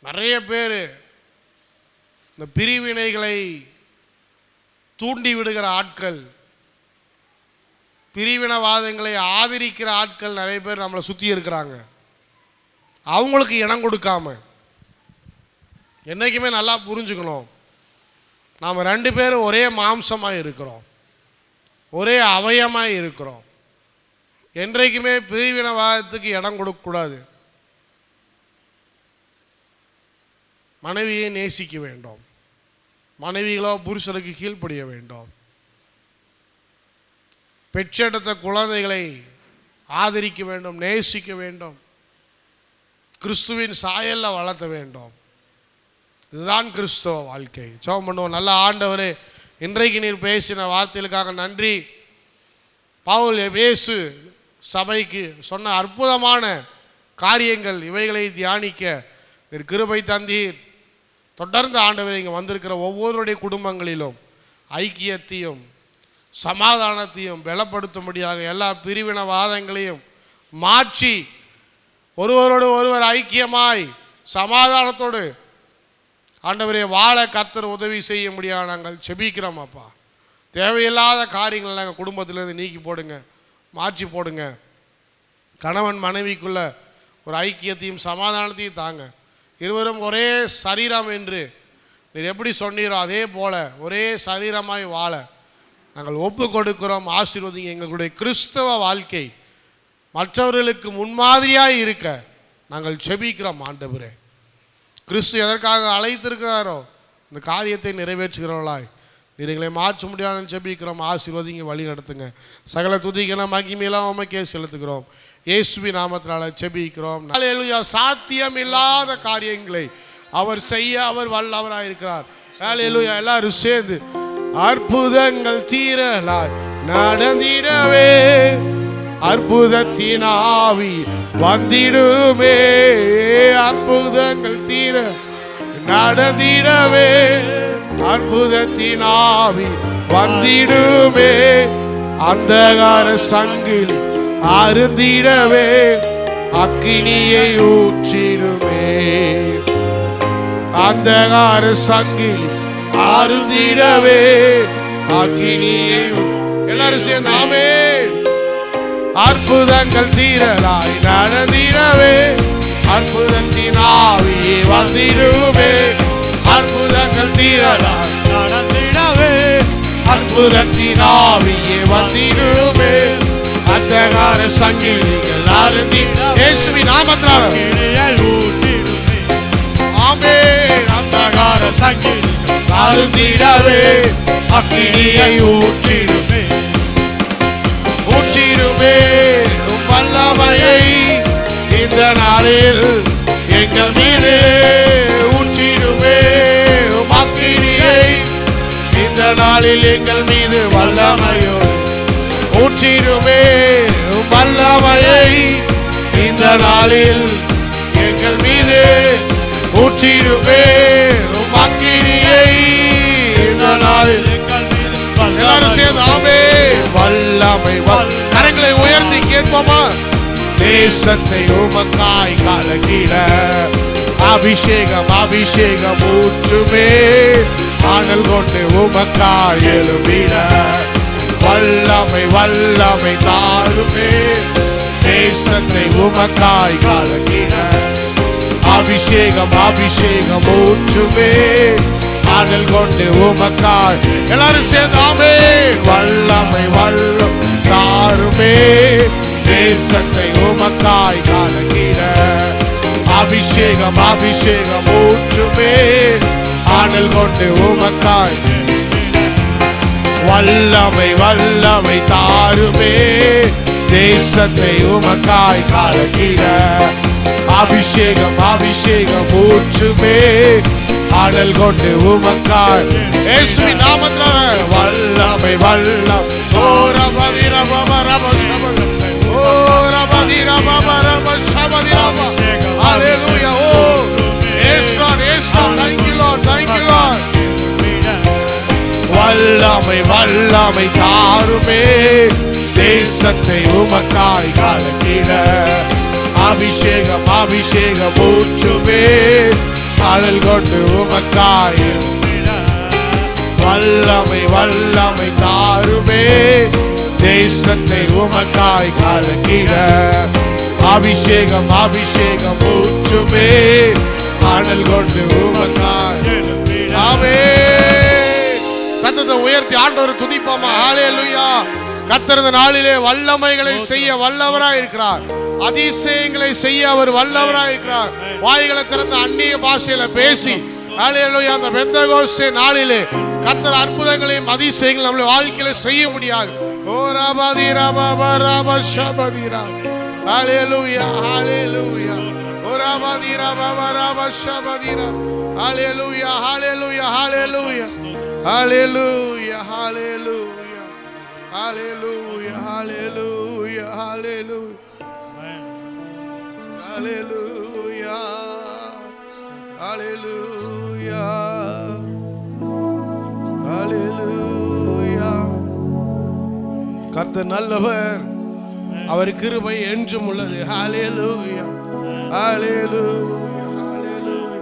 நிறைய பேர் இந்த பிரிவினைகளை தூண்டி விடுகிற ஆட்கள், பிரிவினவாதங்களை ஆதரிக்கிற ஆட்கள் நிறைய பேர் நம்மளை சுற்றி இருக்கிறாங்க. அவங்களுக்கு இடம் கொடுக்காம என்றைக்குமே நல்லா புரிஞ்சுக்கணும், நாம் ரெண்டு பேரும் ஒரே மாம்சமாக இருக்கிறோம், ஒரே அவயமாக இருக்கிறோம். என்றைக்குமே பிரிவினவாதத்துக்கு இடம் கொடுக்கக்கூடாது. மனைவியை நேசிக்க வேண்டும், மனைவிகளோ புருஷனுக்கு கீழ்ப்படிய வேண்டும், பெற்றெடுத்த குழந்தைகளை ஆதரிக்க வேண்டும், நேசிக்க வேண்டும், கிறிஸ்துவின் சாயல்ல வளர்த்த வேண்டும். இதுதான் கிறிஸ்துவ வாழ்க்கை. ஜெபம் பண்ணுவோம். நல்ல ஆண்டவரே, இன்றைக்கு நீர் பேசின வார்த்தைகளுக்காக நன்றி. பவுல் இயேசு சபைக்கு சொன்ன அற்புதமான காரியங்கள் இவைகளை தியானிக்க நீர் கிருபை தந்தீர். தொடர்ந்து ஆண்டவரே இங்கே வந்திருக்கிற ஒவ்வொருடைய குடும்பங்களிலும் ஐக்கியத்தையும் சமாதானத்தையும் பலப்படுத்தும்படியாக எல்லா பிரிவினவாதங்களையும் மாற்றி ஒருவரோடு ஒருவர் ஐக்கியமாய் சமாதானத்தோடு ஆண்டவரே வாழ கர்த்தர் உதவி செய்ய முடியாது நாங்கள் செபிக்கிறோம். அப்பா, தேவையில்லாத காரியங்கள் நாங்கள் குடும்பத்திலேருந்து நீக்கி போடுங்க, மாற்றி போடுங்க. கணவன் மனைவிக்குள்ள ஒரு ஐக்கியத்தையும் சமாதானத்தையும் தாங்க. இருவரும் ஒரே சரீரம் என்று நீர் எப்படி சொன்னீரோ அதே போல ஒரே சரீரமாய் வாழ நாங்கள் ஒப்பு கொடுக்கிறோம். ஆசீர்வதிங்க. எங்களுடைய கிறிஸ்தவ வாழ்க்கை மற்றவர்களுக்கு முன்மாதிரியாய் இருக்க நாங்கள் செபிக்கிறோம். ஆண்டவரே, கிறிஸ்து எதற்காக அழைத்திருக்கிறாரோ அந்த காரியத்தை நிறைவேற்றுகிறவர்களாய் நீர் எங்களை மாற்ற முடியாதுன்னு செபிக்கிறோம். ஆசீர்வதிங்க, வழி நடத்துங்க. சகல துதிக்கணும் மகிமையெல்லாம் உமக்கே செலுத்துகிறோம். இயேசுவின் நாமத்தினால செபிக்கிறோம். அல்லேலூயா. சாத்தியம் இல்லாத காரியங்களை அவர் செய்ய அவர் வல்லவராயிருக்கிறார். அல்லேலூயா. எல்லாரும் சேர்ந்து அற்புதங்கள் தீரலாய் நடந்திடவே அற்புதத்தின் ஆவி வந்திடுமே, அற்புதங்கள் தீர நடந்திடவே அற்புதத்தின் ஆவி வந்திடுமே, அந்தகார சங்கிலி அருந்திடவே அக்கினியை ஊற்றிடுமே, அந்தகார சங்கிலி அருந்திடவே அக்கினியை. எல்லாரும் சேர்ந்து ஆமென். அற்புதங்கள் தீரலாய் நடந்திடவே அற்புதத்தின் ஆவியே வந்திடுமே, அற்புதங்கள் தீரலாய் நடந்திடவே அற்புதத்தின் ஆவியே வந்திடுமே, அந்தகார சங்கிலிகள் அருந்திட இயேசுவின் நாமத்தினால ஆமென். அந்தகார சங்கிலிகள் அருந்திடவே அக்கினியை ஊற்றிடுமே, ஊற்றிடுமே வல்லமையை இந்த நாளில் எங்கள் மீது ஊற்றிடுமே, அக்கினியை இந்த நாளில் நாளில் எங்கள் மீது வல்லமையோ ஊற்றிடுமே வல்லமையை. இந்த நாளில் எங்கள் மீது ஊற்றிடுமே அக்கினியை. இந்த நாளில் எல்லாரும் சேர்ந்தாமே வல்லமை. கரங்களை உயர்த்தி கேட்போமா? தேசத்தை உமக்காய் கலக்கிட அபிஷேகம் அபிஷேகம் ஊற்றுமே. ஆனல் கொண்டு உமக்காய் எழுப்பிட வல்லமை வல்லமை தாருமே. தேசத்தை உமக்காய் கலக்கிட அபிஷேகம் அபிஷேகம் ஊற்றுமே. ஆனல் கொண்டு உமக்காய் எல்லாரும் சேர்ந்தாமே வல்லமை வல்லம் தாருமே. தேசத்தை உமக்காய் கலக்கிட அபிஷேகம் அபிஷேகம் ஊற்றுமே. ஆனல் கொண்டு உமக்காய் வல்லமை வல்லமை தாருமே. தேசத்தை உமக்காய் கலக்கிட அபிஷேகம் அபிஷேகம் ஊற்றுமே. ஆனல் கொண்டு உமக்காய் இயேசுவின் நாமத்தில் வல்லமை வல்லம். ஓ ரபதி ரபப ரப சபத ஓ ரபதி ரபப ரப சபதி ரப. ஹalleluya. ஓ yes Lord yes Lord. thank you Lord thank you Lord. வல்லமை வல்லமை தாருமே. தேசத்தை உமக்காய் கலக்கிட அபிஷேகம் அபிஷேகம் ஊற்றுமே. ஆனல் கொண்டு உமக்காய் வல்லமை வல்லமை தாருமே. தேசத்தை உமக்காய் கலக்கிட அபிஷேகம் அபிஷேகம் ஊற்றுமே. ஆனல் கொண்டு உமக்காய். ஆமென். சத்தத்தை உயர்த்தி ஆண்டவரை துதிப்போமா? ஹalleluya. கர்த்தர் இந்த நாளிலே வல்லமைகளை செய்ய வல்லவராய் இருக்கிறார். அதிசயங்களை செய்ய அவர் வல்லவராய் இருக்கிறார். வாய்களை திறந்த அந்நிய பாஷையில பேசி ஹalleluya அந்த பெந்தெகோஸ்தே நாளிலே கர்த்தர் அற்புதங்களையும் அதிசயங்களையும் நம்முடைய வாழ்க்கையில செய்ய முடியாது. ஓ ரபதி ரபப ரப ஷபதி ரப. ஹalleluya ஹalleluya. ஓ ரபதி ரபப ரப ஷபதி ரப. ஹalleluya ஹalleluya ஹalleluya ஹalleluya ஹalleluya ஹalleluya ஹalleluya ஹalleluya ஹalleluya ஹalleluya ஹalleluya. கர்த்தர் நல்லவர், அவர் கிருபை என்றும் உள்ளது. ஹalleluya ஹalleluya ஹalleluya.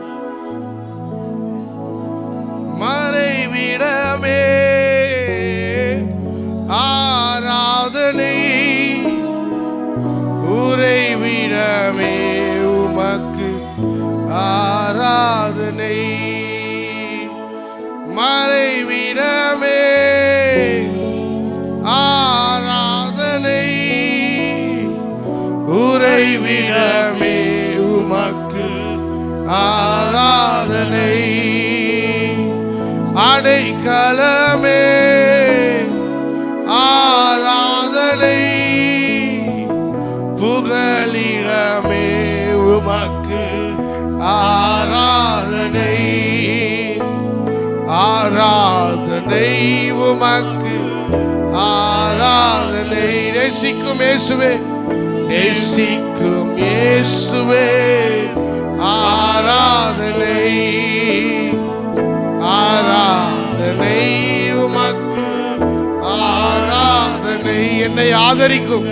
மறைவிடமே ஆராதனை, உறைவிடமே உமக்கு ஆராதனை. மறைவிடமே ஆராதனை, உறைவிடமே உமக்கு ஆராதனை. அடைக்கலமே ஆராதனை, புகலிடமே உமக்கு ஆராதனை. ஆராதனை உமக்கு ஆராதனை. நேசிக்கும் இயேசுவே, நேசிக்கும் இயேசுவே ஆராதனை. ஆராதனை உமக்கு ஆராதனை. என்னை ஆதரிக்கும்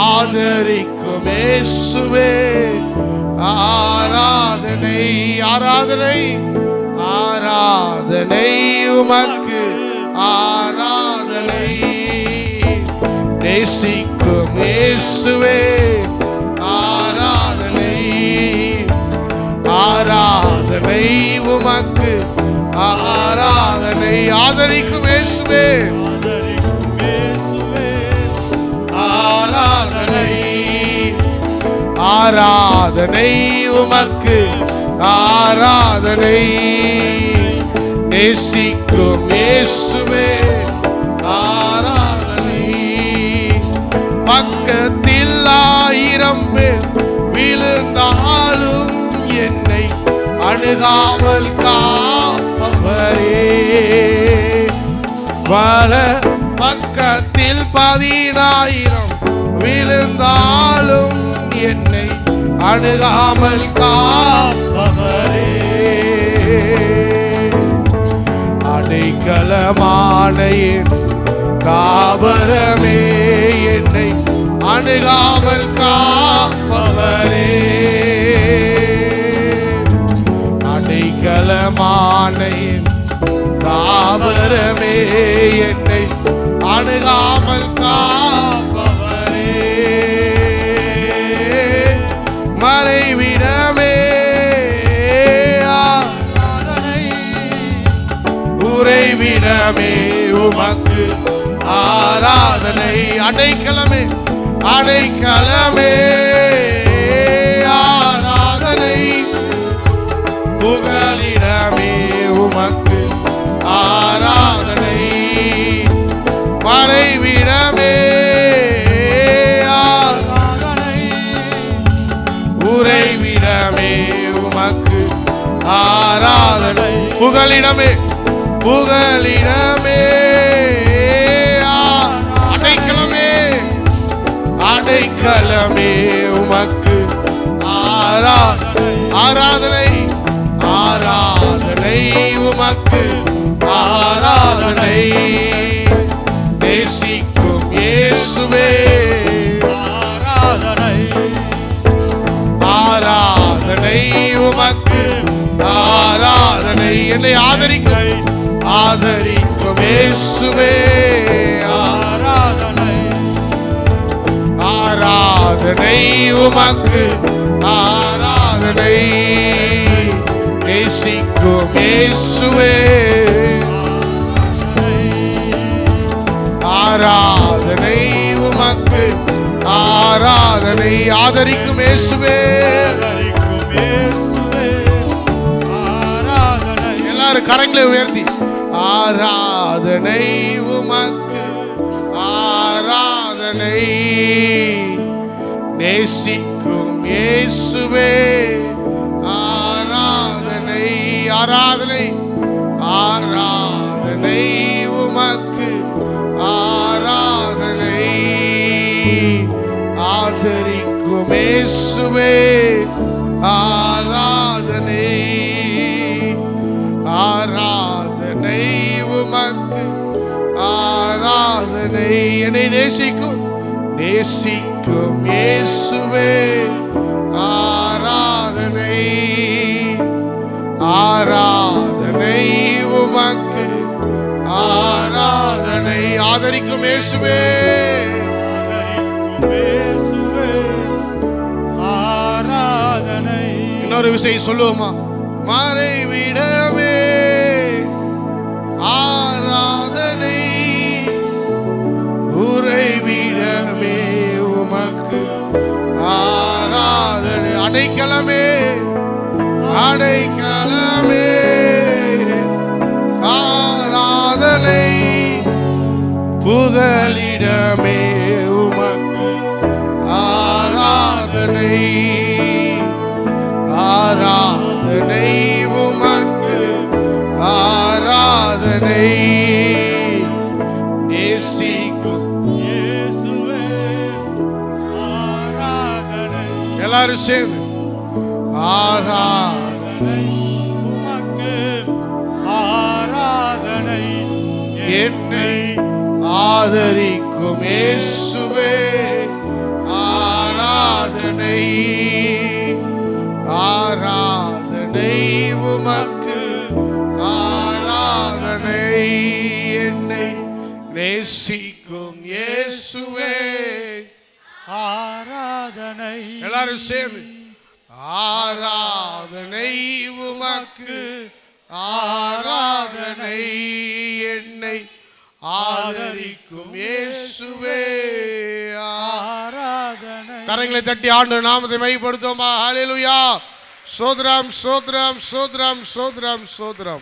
ஆதரிக்கும் இயேசுவே ஆராதனை. ஆராதனை ஆராதனை உமக்கு ஆராதனை. நேசிக்கும் இயேசுவே ஆராதனை. ஆராதனை உமக்கு ஆராதனை. ஆதரிக்கும் இயேசுவே ஆராதனை. ஆராதனை உமக்கு ஆராதனை. நேசிக்கும் இயேசுவே ஆராதனை. பக்கத்தில் 1000 பேர் விழுந்தாலும் என்னை அணுகாமல் காப்பவரே. வல பக்கத்தில் 10,000 விழுந்தாலும் என்னை அணுகாமல் காப்பவரே, அடைக்கலமான என் தாவரமே, என்னை அணுகாமல் காப்பவரே, அடைக்கலமான என் தாவரமே, என்னை அணுகாமல் காப்பவரே, மறைவிடமே, உறைவிடமே, உமக்கு ஆராதனை. அடைக்கலமே, அடைக்கலமே, ஆராதனை, புகலிடமே, உமக்கு ஆராதனை, மறைவிடமே, ஆராதனை, உறைவிடமே, உமக்கு ஆராதனை, புகலிடமே, புகலிடமே, அடைக்கலமே, அடைக்கலமே, உமக்கு ஆராதனை, ஆராதனை, ஆராதனை, உமக்கு ஆராதனை, நேசிக்கும் இயேசுவே ஆராதனை, ஆராதனை, உமக்கு ஆராதனை, என்னை ஆதரிக்கும் ஆதரிக்கும் இயேசுவே ஆராதனை, ஆராதனை, உமக்கு ஆராதனை, நேசிக்கும் இயேசுவே ஆராதனை, உமக்கு ஆராதனை, ஆதரிக்கும் இயேசுவே ஆராதனை. எல்லாரும் கரங்களை உயர்த்தி ஆராதனை, உமக்கு ஆராதனை, நேசிக்கும் இயேசுவே ஆராதனை, ஆராதனை, ஆராதனை, உமக்கு ஆராதனை, ஆதரிக்கும் இயேசுவே ஆராதனை, ஆராதனை, உமக்கு ஆராதனை, என்னை நேசிக்கும் நேசிக்கும் இயேசுவே ஆராதனை, ஆராதனை, உமக்கு ஆராதனை, ஆதரிக்கும் இயேசுவே ஆராதனை. இன்னொரு விஷயம் சொல்லுவோமா? மறைவிடமே ஆராதனை, உறைவிடமே, உமக்கு ஆராதனை, அடைக்கலமே, அடைக்கலமே, ஆராதனை, புகலிடமே, உமக்கு ஆராதனை, ஆராதனை, உமக்கு ஆராதனை, நேசிக்கும் இயேசுவே ஆராதனை. எல்லாரும் சேர்ந்து ஆராதனை, உமக்கு ஆராதனை, என்னை ஆதரிக்கும் இயேசுவே ஆராதனை, ஆராதனை, உமக்கு ஆராதனை, என்னை நேசிக்கும் இயேசுவே ஆராதனை. எல்லாரும் சேர்ந்து ஆராதனை, உமக்கு ஆராதனை, என்னை ஆதரிக்கும் இயேசுவே ஆராதனை. கரங்களை தட்டி ஆண்டவர் நாமத்தை மையப்படுத்துவோமா? ஹல்லேலூயா. சோத்ரம் சோத்ரம் சோத்ரம் சோத்ரம் சோத்ரம்.